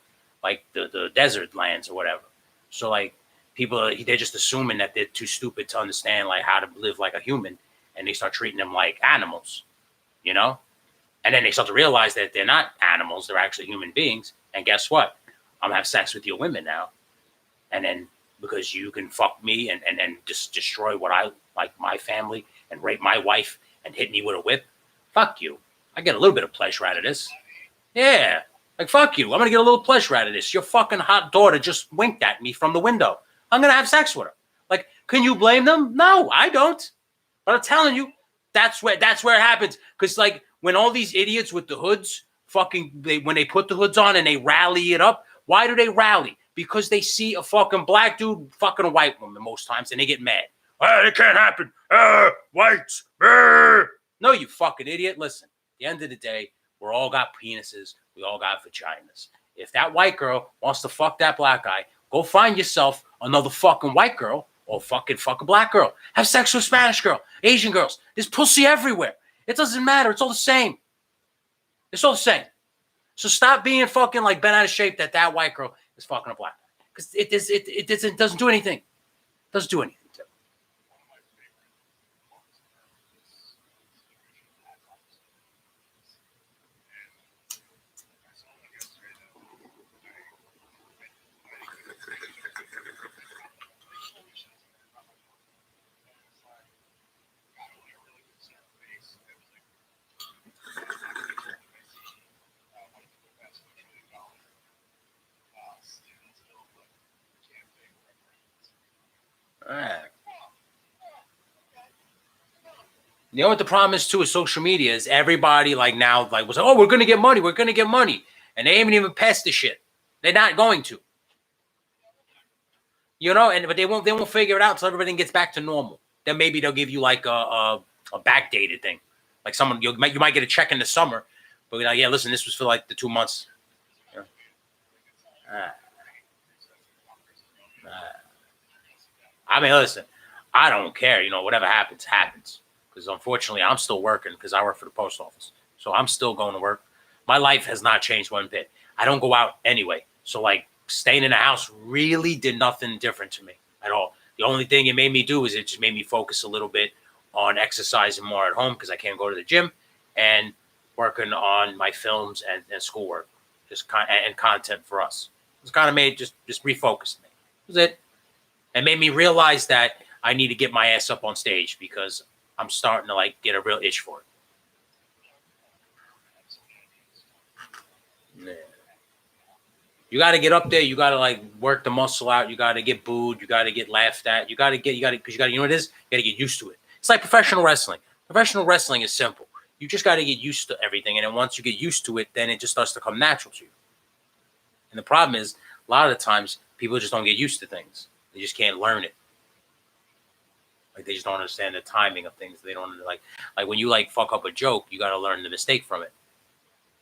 like the desert lands or whatever. So like they're just assuming that they're too stupid to understand like how to live like a human, and they start treating them like animals, you know. And then they start to realize that they're not animals; they're actually human beings. And guess what? I'm gonna have sex with your women now, and then because you can fuck me and just destroy what I like my family and rape my wife and hit me with a whip. Fuck you. I get a little bit of pleasure out of this. Yeah. Like, fuck you. I'm going to get a little pleasure out of this. Your fucking hot daughter just winked at me from the window. I'm going to have sex with her. Like, can you blame them? No, I don't. But I'm telling you, that's where it happens. Because, like, when all these idiots with the hoods when they put the hoods on and they rally it up, why do they rally? Because they see a fucking black dude fucking a white woman most times and they get mad. It can't happen. Whites. No, you fucking idiot. Listen, at the end of the day, we're all got penises. We all got vaginas. If that white girl wants to fuck that black guy, go find yourself another fucking white girl or fuck a black girl. Have sex with a Spanish girl, Asian girls. There's pussy everywhere. It doesn't matter. It's all the same. It's all the same. So stop being fucking like bent out of shape that white girl is fucking a black guy. Because it doesn't do anything. It doesn't do anything. You know what the problem is too with social media is everybody like now like was like, oh, we're gonna get money, and they haven't even passed the shit. They're not going to, but they won't figure it out until everything gets back to normal. Then maybe they'll give you like a backdated thing, like someone you might get a check in the summer, but like, yeah, listen, this was for like the 2 months. Yeah. I mean, listen, I don't care. Whatever happens, happens. Because unfortunately, I'm still working because I work for the post office. So I'm still going to work. My life has not changed one bit. I don't go out anyway. So, like, staying in the house really did nothing different to me at all. The only thing it made me do is it just made me focus a little bit on exercising more at home because I can't go to the gym and working on my films and schoolwork, and content for us. It's kind of made just refocused me. That was it. It made me realize that I need to get my ass up on stage because I'm starting to like get a real itch for it. Yeah. You got to get up there. You got to like work the muscle out. You got to get booed. You got to get laughed at. You got to, you know what it is? You got to get used to it. It's like professional wrestling. Professional wrestling is simple. You just got to get used to everything. And then once you get used to it, then it just starts to come natural to you. And the problem is, a lot of the times, people just don't get used to things. They just can't learn it. Like they just don't understand the timing of things. They don't like when you like fuck up a joke, you got to learn the mistake from it.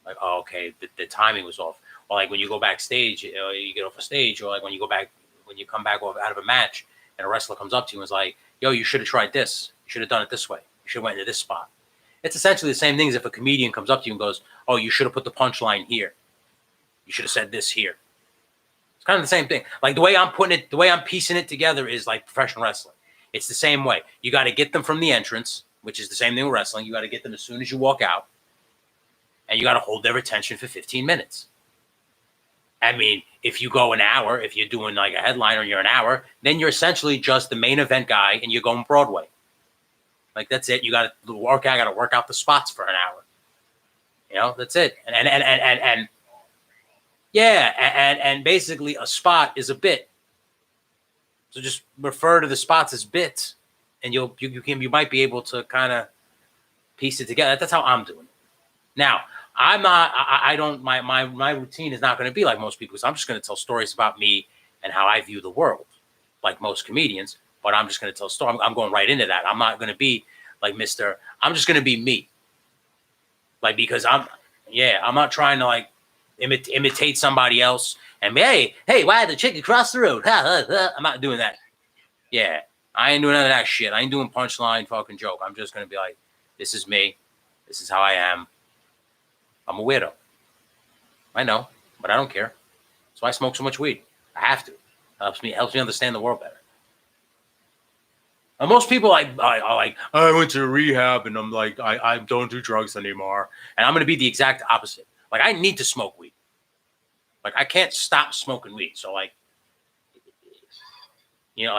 Like, oh, okay, the timing was off. Or like when you go backstage, you get off a stage, or like when you come back out of a match, and a wrestler comes up to you and is like, "Yo, you should have tried this. You should have done it this way. You should have went into this spot." It's essentially the same thing as if a comedian comes up to you and goes, "Oh, you should have put the punchline here. You should have said this here." It's kind of the same thing. Like the way I'm piecing it together is like professional wrestling. It's the same way. You got to get them from the entrance, which is the same thing with wrestling. You got to get them as soon as you walk out, and you got to hold their attention for 15 minutes. I mean, if you go an hour, if you're doing like a headliner and you're an hour, then you're essentially just the main event guy and you're going Broadway. Like that's it. You got to work out the spots for an hour. You know, that's it. And yeah, and basically a spot is a bit. So just refer to the spots as bits, and you might be able to kind of piece it together. That's how I'm doing it. Now, I'm not. I don't. My routine is not going to be like most people. So I'm just going to tell stories about me and how I view the world, like most comedians. But I'm just going to tell stories. I'm going right into that. I'm not going to be like Mr. I'm just going to be me. Like because I'm not trying to like imitate somebody else. And hey, why the chicken cross the road? I'm not doing that. Yeah, I ain't doing none of that shit. I ain't doing punchline fucking joke. I'm just going to be like, this is me. This is how I am. I'm a weirdo. I know, but I don't care. That's why I smoke so much weed. I have to. It helps me understand the world better. And most people are like, I went to rehab and I'm like, I don't do drugs anymore. And I'm going to be the exact opposite. Like, I need to smoke weed. Like, I can't stop smoking weed. So, like, you know,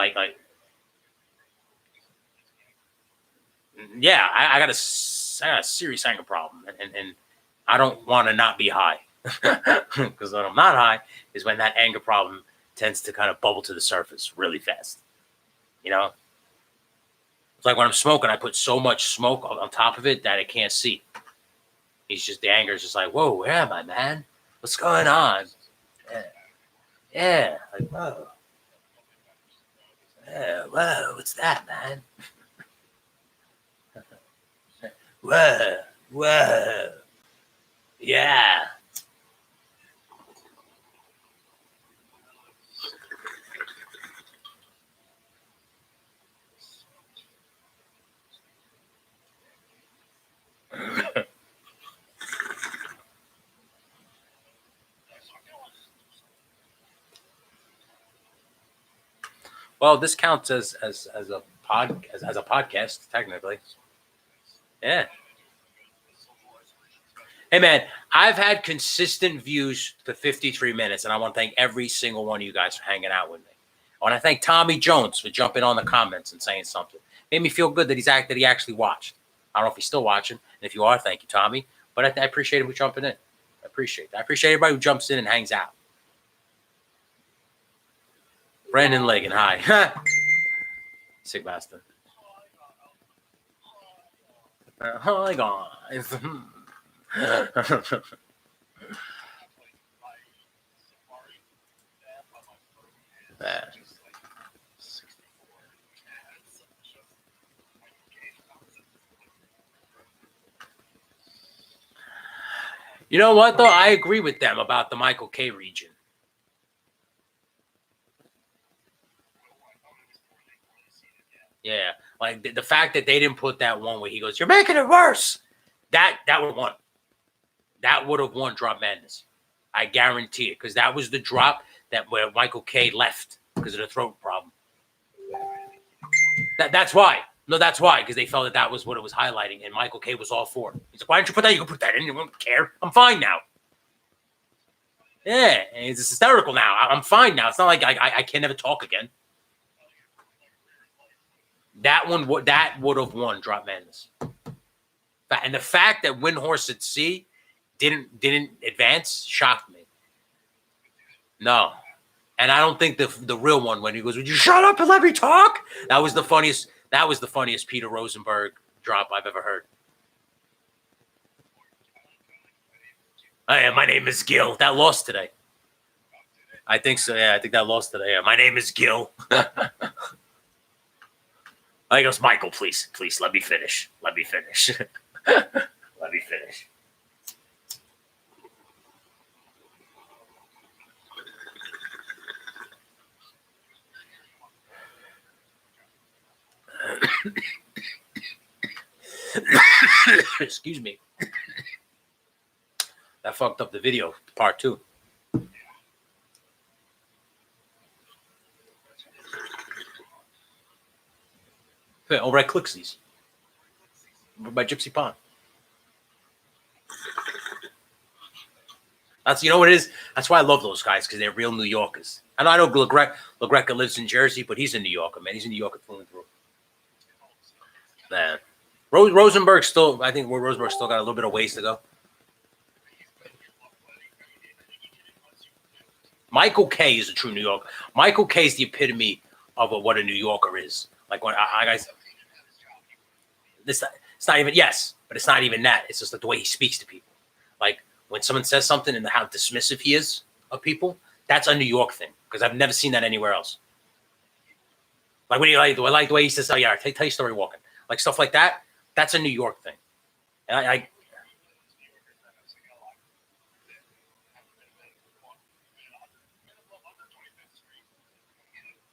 yeah, I got a serious anger problem. And I don't want to not be high. Because when I'm not high is when that anger problem tends to kind of bubble to the surface really fast. You know? It's like when I'm smoking, I put so much smoke on top of it that I can't see. The anger is just like, whoa, where am I, man? What's going on? Yeah. Like, whoa. Yeah, whoa, what's that, man? Whoa. Yeah. Well, this counts as a podcast, technically. Yeah. Hey man, I've had consistent views for 53 minutes, and I want to thank every single one of you guys for hanging out with me. I want to thank Tommy Jones for jumping on the comments and saying something. Made me feel good that he actually watched. I don't know if he's still watching, and if you are, thank you, Tommy. But I appreciate him for jumping in. I appreciate that. I appreciate everybody who jumps in and hangs out. Brandon Legan, hi. Sick bastard. Hi guys. You know what, though? I agree with them about the Michael K region. Yeah. Like the fact that they didn't put that one where he goes, "You're making it worse." That would have won. That would have won Drop Madness. I guarantee it. Because that was the drop where Michael K left because of the throat problem. That's why. No, that's why. Because they felt that was what it was highlighting. And Michael K was all for it. He's like, why don't you put that? You can put that in. You don't care. I'm fine now. Yeah. And it's hysterical now. I'm fine now. It's not like I can never talk again. That would have won Drop Madness. And the fact that Windhorse at Sea didn't advance shocked me. No. And I don't think the real one when he goes, "Would you shut up and let me talk?" That was the funniest. That was the funniest Peter Rosenberg drop I've ever heard. Hey, my name is Gil. That lost today. I think so. Yeah, I think that lost today. Yeah, my name is Gil. I goes, Michael, please, let me finish. Let me finish. Let me finish. Excuse me. That fucked up the video, part 2. Yeah, over at Clixies. Over by Gypsy Pond. That's, you know what it is? That's why I love those guys, because they're real New Yorkers. And I know LaGreca lives in Jersey, but he's a New Yorker, man. He's a New Yorker through and through. Man. Rosenberg still, I think Rosenberg still got a little bit of ways to go. Michael Kay is a true New Yorker. Michael Kay is the epitome of what a New Yorker is. Like when I guys, it's not even, yes, but it's not even that. It's just like the way he speaks to people. Like when someone says something and how dismissive he is of people, that's a New York thing, because I've never seen that anywhere else. Like when I like the way he says, "Oh yeah, tell your story walking," like stuff like that. That's a New York thing. And I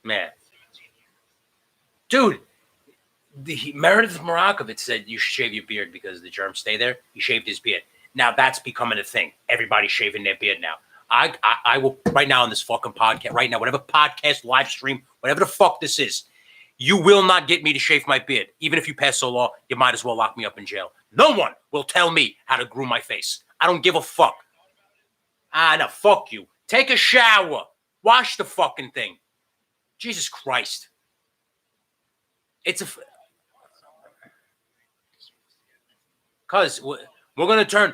man, dude, Meredith Marakovitz said you should shave your beard because the germs stay there. He shaved his beard. Now that's becoming a thing. Everybody's shaving their beard now. I will right now on this fucking podcast, right now, whatever podcast, live stream, whatever the fuck this is, you will not get me to shave my beard. Even if you pass a law, you might as well lock me up in jail. No one will tell me how to groom my face. I don't give a fuck. No, fuck you. Take a shower. Wash the fucking thing. Jesus Christ. It's a... Cause we're gonna turn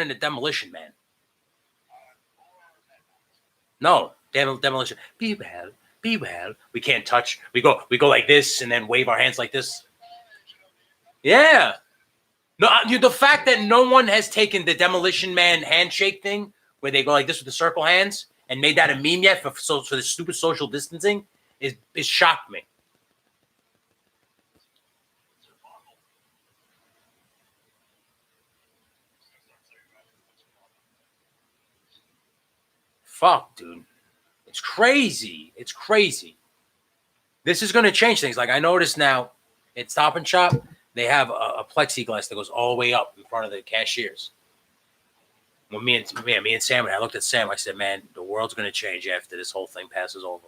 into Demolition Man. No, Demolition. Be well, be well. We can't touch. We go like this and then wave our hands like this. Yeah. No, the fact that no one has taken the Demolition Man handshake thing, where they go like this with the circle hands, and made that a meme yet for the stupid social distancing, is shocked me. Fuck, dude. It's crazy. It's crazy. This is going to change things. Like I noticed now at Stop and Shop, they have a plexiglass that goes all the way up in front of the cashiers. When me and Sam, I looked at Sam, I said, man, the world's going to change after this whole thing passes over.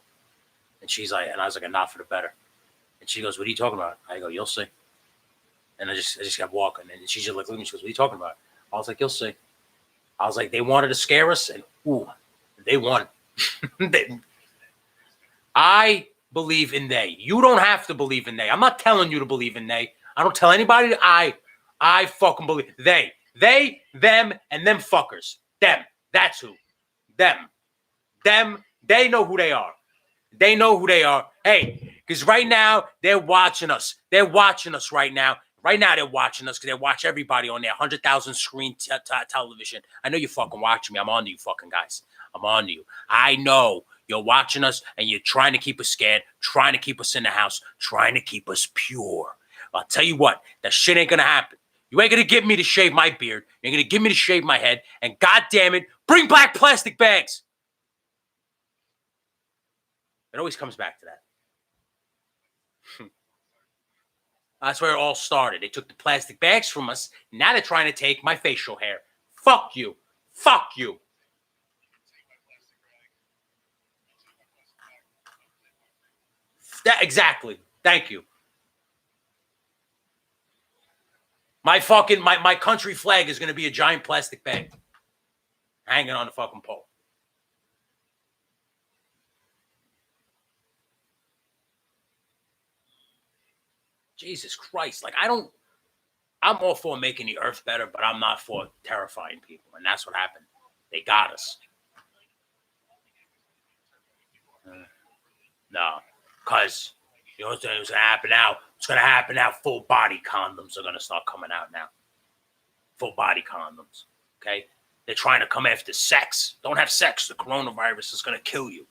And she's like, and I was like, not for the better. And she goes, what are you talking about? I go, you'll see. And I just kept walking. And she just looked at me. She goes, what are you talking about? I was like, you'll see. I was like, they wanted to scare us. And ooh, they won. I believe in they. You don't have to believe in they. I'm not telling you to believe in they. I don't tell anybody that I fucking believe. They, them, and them fuckers. Them. That's who. Them. They know who they are. They know who they are. Hey, because right now they're watching us. They're watching us right now. Right now they're watching us because they watch everybody on their 100,000 screen television. I know you're fucking watching me. I'm on to you fucking guys. I'm on to you. I know you're watching us and you're trying to keep us scared, trying to keep us in the house, trying to keep us pure. I'll tell you what, that shit ain't going to happen. You ain't going to get me to shave my beard. You're going to get me to shave my head. And God damn it, bring back plastic bags. It always comes back to that. That's where it all started. They took the plastic bags from us. Now they're trying to take my facial hair. Fuck you. Fuck you. That, exactly. Thank you. My fucking my country flag is going to be a giant plastic bag hanging on the fucking pole. Jesus Christ. Like, I'm all for making the earth better, but I'm not for terrifying people. And that's what happened. They got us. No, because you know what's going to happen now? What's going to happen now? Full body condoms are going to start coming out now. Full body condoms. Okay? They're trying to come after sex. Don't have sex. The coronavirus is going to kill you.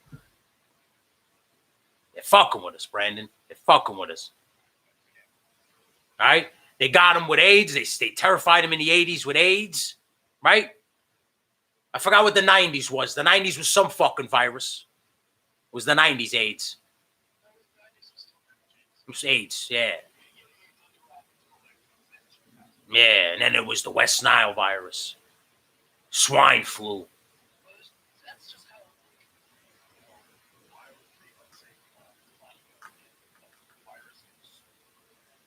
They're fucking with us, Brandon. They're fucking with us. All right? They got him with AIDS. They terrified him in the 80s with AIDS. Right? I forgot what the 90s was. The 90s was some fucking virus. It was the 90s AIDS. It was AIDS, yeah. Yeah, and then it was the West Nile virus. Swine flu.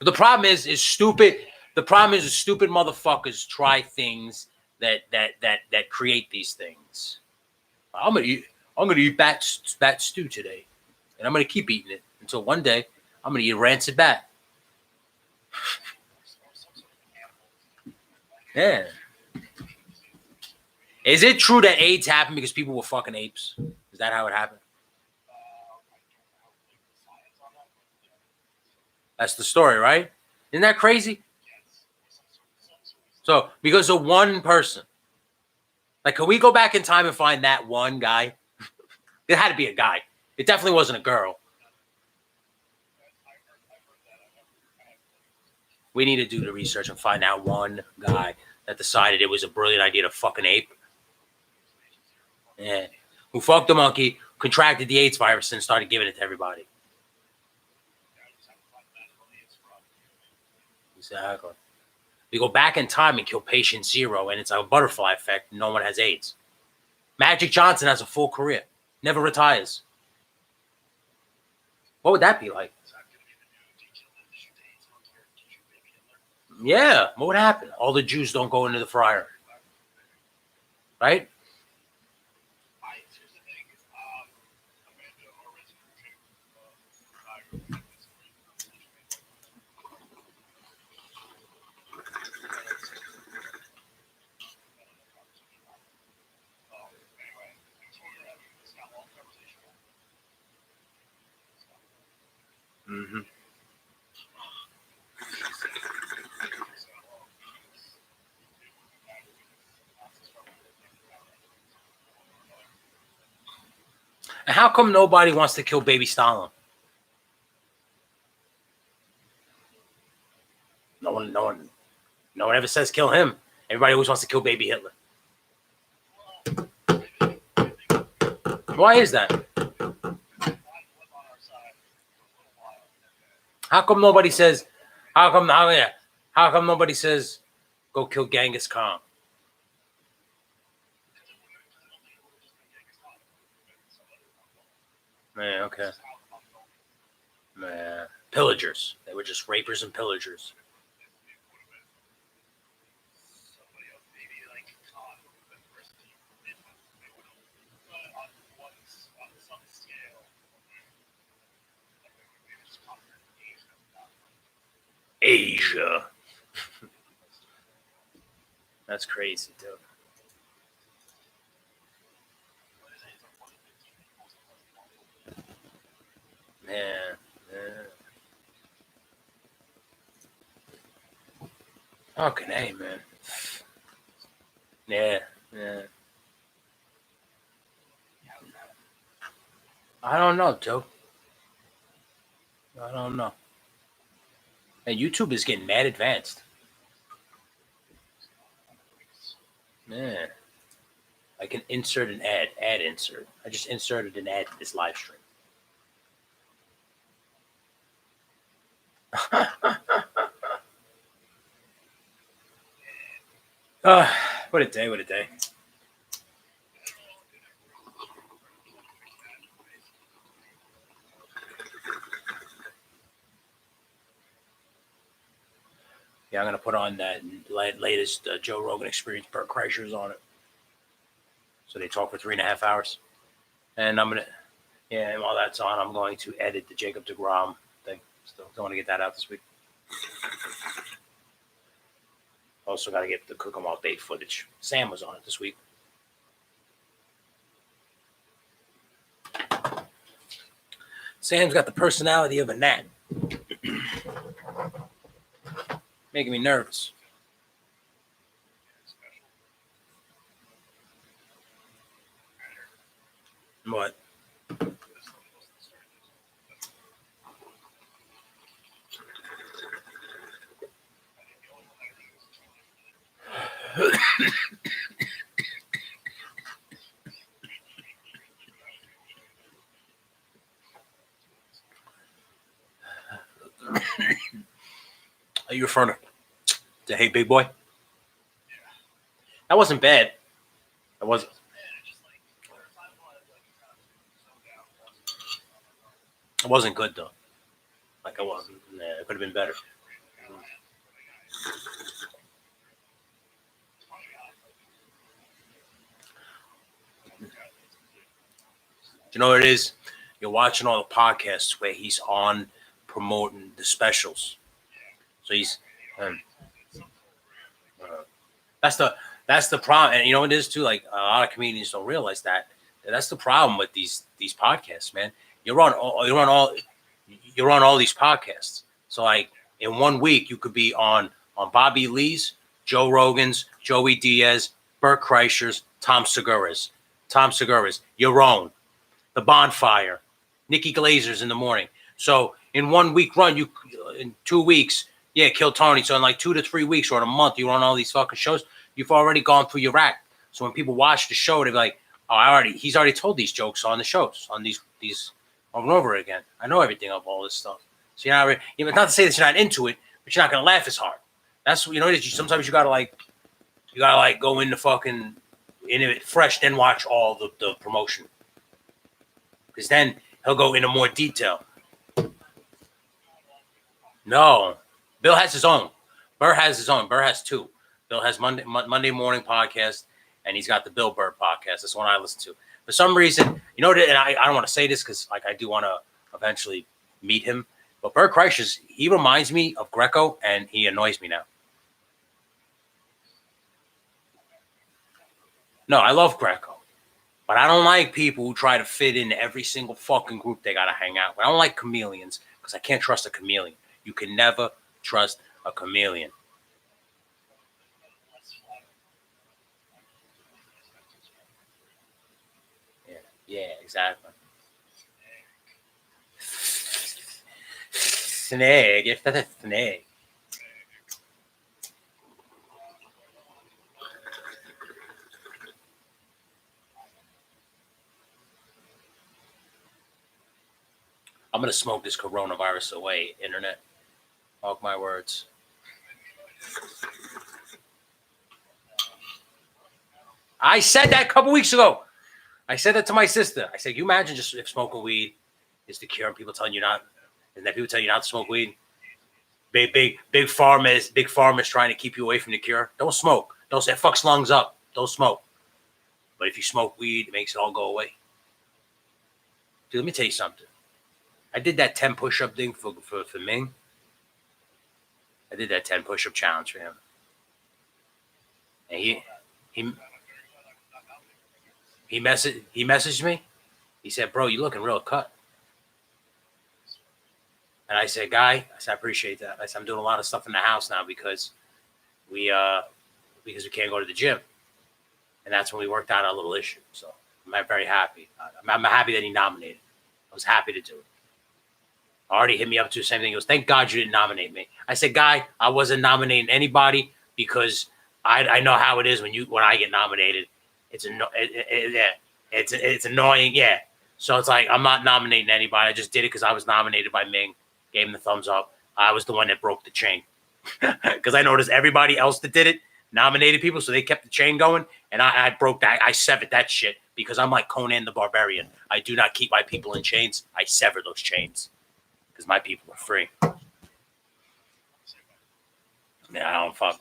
The problem is stupid. The problem is stupid motherfuckers try things that create these things. I'm gonna eat bat stew today, and I'm gonna keep eating it until one day I'm gonna eat rancid bat. Yeah. Is it true that AIDS happened because people were fucking apes? Is that how it happened? That's the story, right? Isn't that crazy? So, because of one person. Like, can we go back in time and find that one guy? It had to be a guy. It definitely wasn't a girl. We need to do the research and find out one guy that decided it was a brilliant idea to fuck an ape. Yeah. Who fucked a monkey, contracted the AIDS virus, and started giving it to everybody. Exactly. We go back in time and kill patient zero, and it's a butterfly effect. No one has AIDS. Magic Johnson has a full career, never retires. What would that be like? Yeah, what would happen? All the Jews don't go into the fryer, right? Mm-hmm. And how come nobody wants to kill baby Stalin? No one ever says kill him. Everybody always wants to kill baby Hitler. Why is that? How come nobody says? How come nobody says go kill Genghis Khan? Yeah, okay. Yeah. Pillagers. They were just rapers and pillagers. Asia. That's crazy, dude. Yeah. Fucking A, man. Yeah. I don't know, Joe. I don't know. And YouTube is getting mad advanced. Yeah. I can insert an ad insert. I just inserted an ad to this live stream. What a day, what a day. Yeah, I'm going to put on that latest Joe Rogan Experience. Bert Kreischer's on it. So they talk for 3.5 hours. And I'm going to, yeah, and while that's on, I'm going to edit the Jacob deGrom thing. Still don't want to get that out this week. Also got to get the Cook 'em All Day footage. Sam was on it this week. Sam's got the personality of a gnat. Making me nervous. What? Are you referring to Hey Big Boy? That wasn't bad. That wasn't. It wasn't good though. Like it wasn't. Nah, it could have been better. You know what it is? You're watching all the podcasts where he's on promoting the specials. So he's that's the problem. And you know what it is too? Like a lot of comedians don't realize that. That's the problem with these podcasts, man. You're on all these podcasts. So like in 1 week you could be on Bobby Lee's, Joe Rogan's, Joey Diaz, Bert Kreischer's, Tom Segura's, your own, The Bonfire, Nikki Glazer's in the morning. So in 1 week run, you in 2 weeks, Kill Tony. So in like 2 to 3 weeks or in a month, you're on all these fucking shows. You've already gone through your act. So when people watch the show, they're like, "Oh, he's already told these jokes on the shows, on these over and over again. I know everything of all this stuff." So you're not to say that you're not into it, but you're not gonna laugh as hard. That's sometimes you gotta go into fucking in it fresh, then watch all the promotion, because then he'll go into more detail. No, Bill has his own. Burr has his own. Burr has two. Bill has Monday morning podcast, and he's got the Bill Burr podcast. That's the one I listen to. For some reason, and I don't want to say this because I do want to eventually meet him, but Bert Kreischer, he reminds me of Greco, and he annoys me now. No, I love Greco, but I don't like people who try to fit in every single fucking group they got to hang out with. I don't like chameleons because I can't trust a chameleon. You can never trust a chameleon. Yeah, exactly. Snake. If that's a snake. I'm going to smoke this coronavirus away, internet. Mark my words. I said that a couple weeks ago. I said that to my sister. I said, you imagine just if smoking weed is the cure and people telling you not, and then people tell you not to smoke weed. Big pharma's trying to keep you away from the cure. Don't smoke. Don't say fucks lungs up. Don't smoke. But if you smoke weed, it makes it all go away. Dude, let me tell you something. I did that 10 push-up thing for Ming. I did that 10 push-up challenge for him. And he messaged me. He said, "Bro, you looking real cut." And I said, "Guy," I appreciate that. I said, "I'm doing a lot of stuff in the house now because we can't go to the gym." And that's when we worked out our little issue. So I'm very happy. I'm happy that he nominated. I was happy to do it. Already hit me up to the same thing. He goes, "Thank God you didn't nominate me." I said, "Guy, I wasn't nominating anybody because I know how it is when I get nominated. It's annoying, yeah. So it's like I'm not nominating anybody. I just did it because I was nominated by Ming, gave him the thumbs up. I was the one that broke the chain because I noticed everybody else that did it nominated people, so they kept the chain going, and I broke that. I severed that shit because I'm like Conan the Barbarian. I do not keep my people in chains. I sever those chains because my people are free. Yeah, I don't fuck.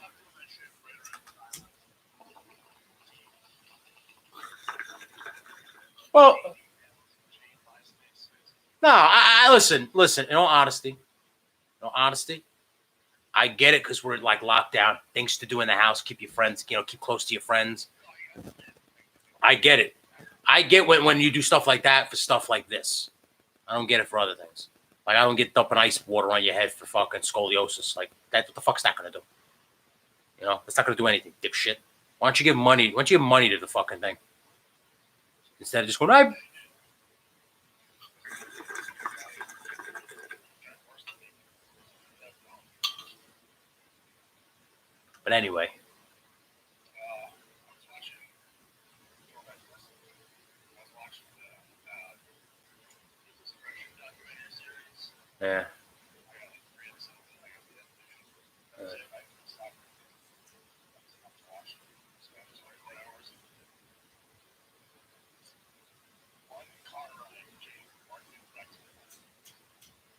Well, no, I listen. In all honesty, I get it because we're like locked down, things to do in the house, keep your friends, keep close to your friends. I get it. I get when you do stuff like that for stuff like this. I don't get it for other things. Like, I don't get dumping ice water on your head for fucking scoliosis. Like, what the fuck's that gonna do? You know, it's not gonna do anything, dipshit. Why don't you give money? Why don't you give money to the fucking thing instead of just going, I. But anyway. Yeah.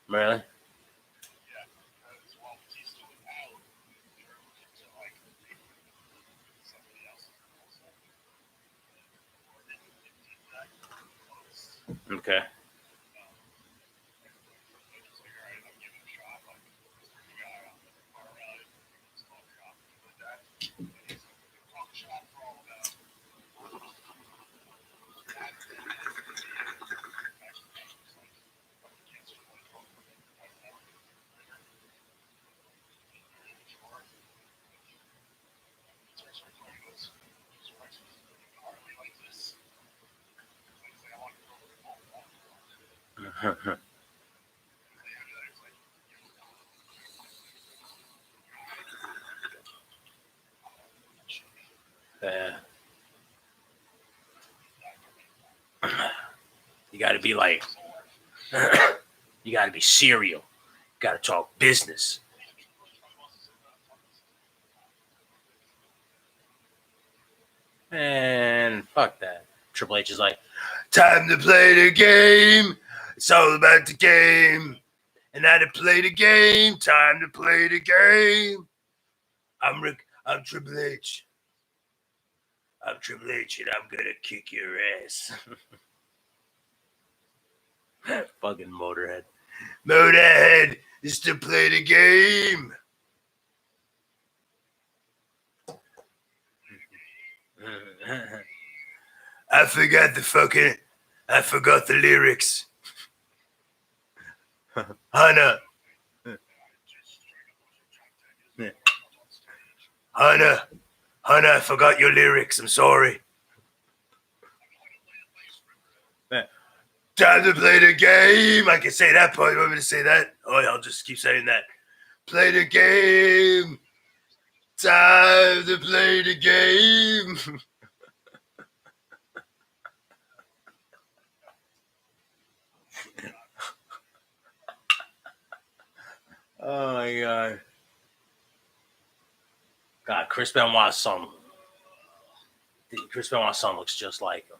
Really? Okay. Yeah. You got to be like, you got to be serial. You got to talk business. And fuck that. Triple H is like, time to play the game. It's all about the game. And now to play the game. Time to play the game. I'm Triple H. I'm Triple H and I'm gonna kick your ass. Fucking Motorhead. Motorhead is to play the game. I forgot the lyrics. Hannah. Hannah, I forgot your lyrics. I'm sorry. Time to play the game. I can say that part. You want me to say that? Oh, yeah, I'll just keep saying that. Play the game. Time to play the game. Oh, my God. God, Chris Benoit's son. Chris Benoit's son looks just like him.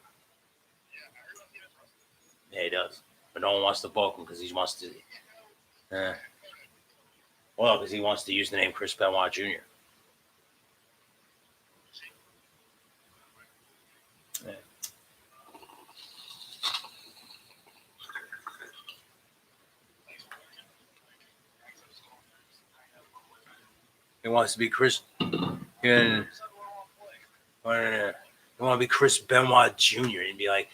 Yeah, he does. But no one wants to book him because he wants to. Well, because he wants to use the name Chris Benoit Jr. Yeah. He wants to be Chris. He want to be Chris Benoit Jr. and be like,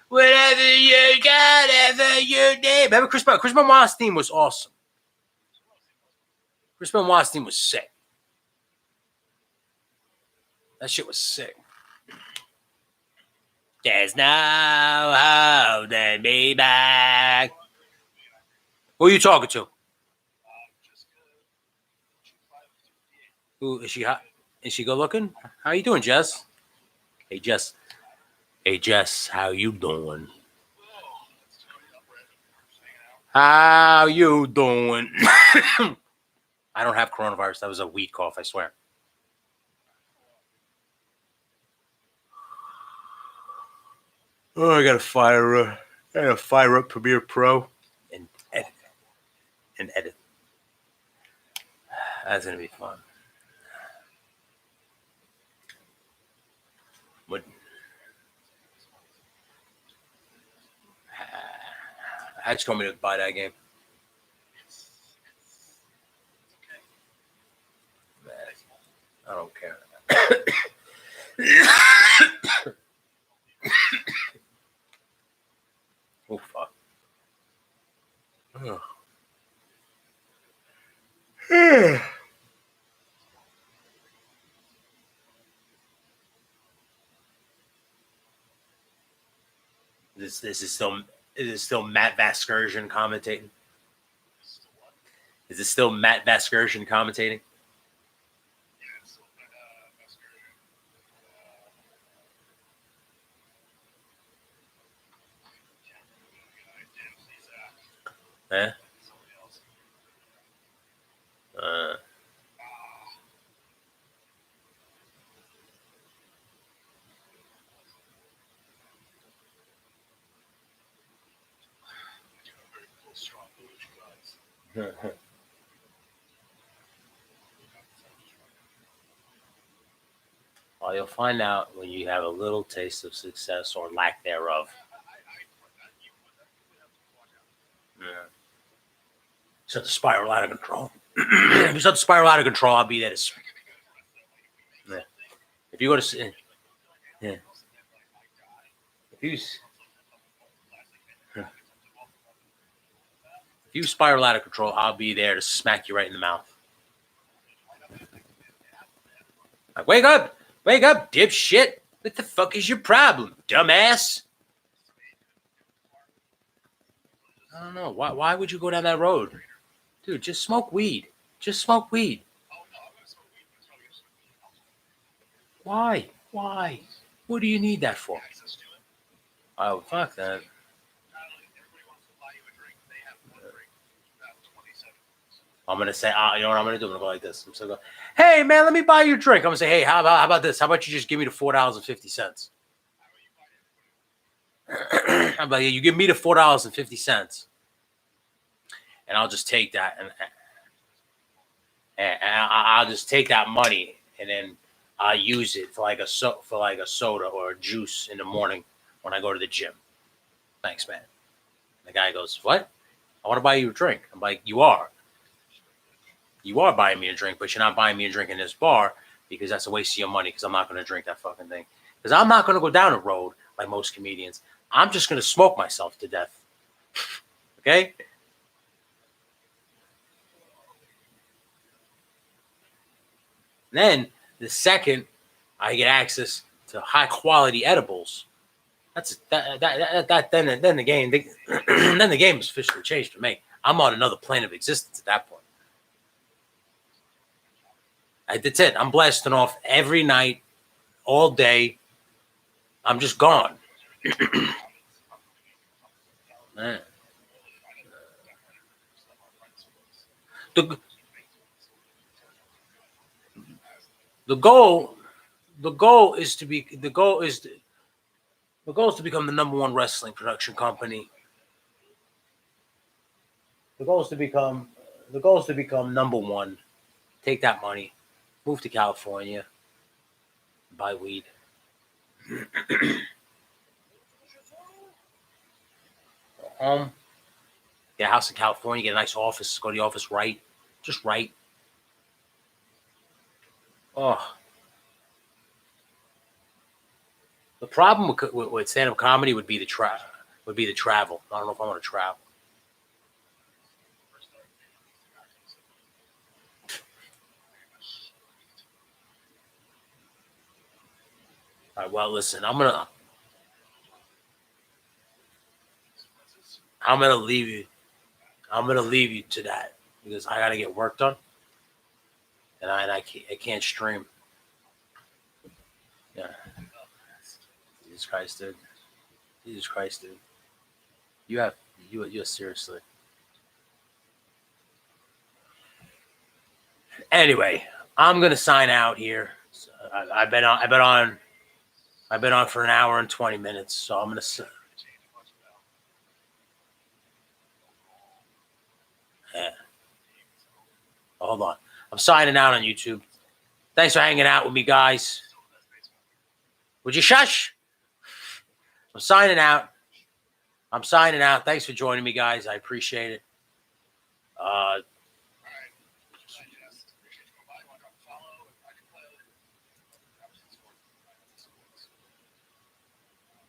whatever you got, ever you need. Remember Chris Benoit's theme was awesome. Chris Benoit's theme was sick. That shit was sick. There's no holding me back. Who are you talking to? Who is she hot? Is she good looking? How you doing, Jess? Hey, Jess. Hey, Jess. How you doing? How you doing? I don't have coronavirus. That was a weed cough, I swear. Oh, I gotta fire up Premiere Pro and edit. That's gonna be fun. What? How'd you told me to buy that game? I don't care. Oh fuck. This is still Matt Vasgersian commentating. Is it still Matt Vasgersian commentating? Eh? Well, you'll find out when you have a little taste of success or lack thereof. Yeah. Start to spiral out of control. If you start to spiral out of control, I'll be there to. Yeah. If you go to. Yeah. If you spiral out of control, I'll be there to smack you right in the mouth. Like, wake up, dipshit! What the fuck is your problem, dumbass? I don't know. Why would you go down that road, dude? Just smoke weed. Just smoke weed. Why? Why? What do you need that for? Oh, fuck that. I'm gonna say, you know what I'm gonna do? I'm gonna go like this. I'm gonna go, hey man, let me buy you a drink. I'm gonna say, hey, how about this? How about you just give me the $4.50? I'm like, you give me the $4.50, and I'll just take that, and I'll just take that money, and then I'll use it for like a soda or a juice in the morning when I go to the gym. Thanks, man. The guy goes, what? I want to buy you a drink. I'm like, you are buying me a drink, but you're not buying me a drink in this bar because that's a waste of your money, because I'm not going to drink that fucking thing. Because I'm not going to go down a road like most comedians. I'm just going to smoke myself to death. Okay? Then the second I get access to high quality edibles, then the game then the game is officially changed for me. I'm on another plane of existence at that point. That's it. I'm blasting off every night, all day. I'm just gone. The goal is to become the number one wrestling production company. The goal is to become number one. Take that money, move to California, buy weed. Go home, get a house in California, get a nice office, go to the office right. Just right. Oh. The problem with stand-up comedy would be the travel. I don't know if I want to travel. All right, well, listen, I'm gonna leave you. I'm gonna leave you to that because I gotta get work done, and I can't stream. Yeah. Jesus Christ, dude. You're seriously. Anyway, I'm gonna sign out here. I've been on for an hour and 20 minutes, so I'm gonna. Yeah. Hold on. I'm signing out on YouTube. Thanks for hanging out with me, guys. Would you shush? I'm signing out. Thanks for joining me, guys. I appreciate it.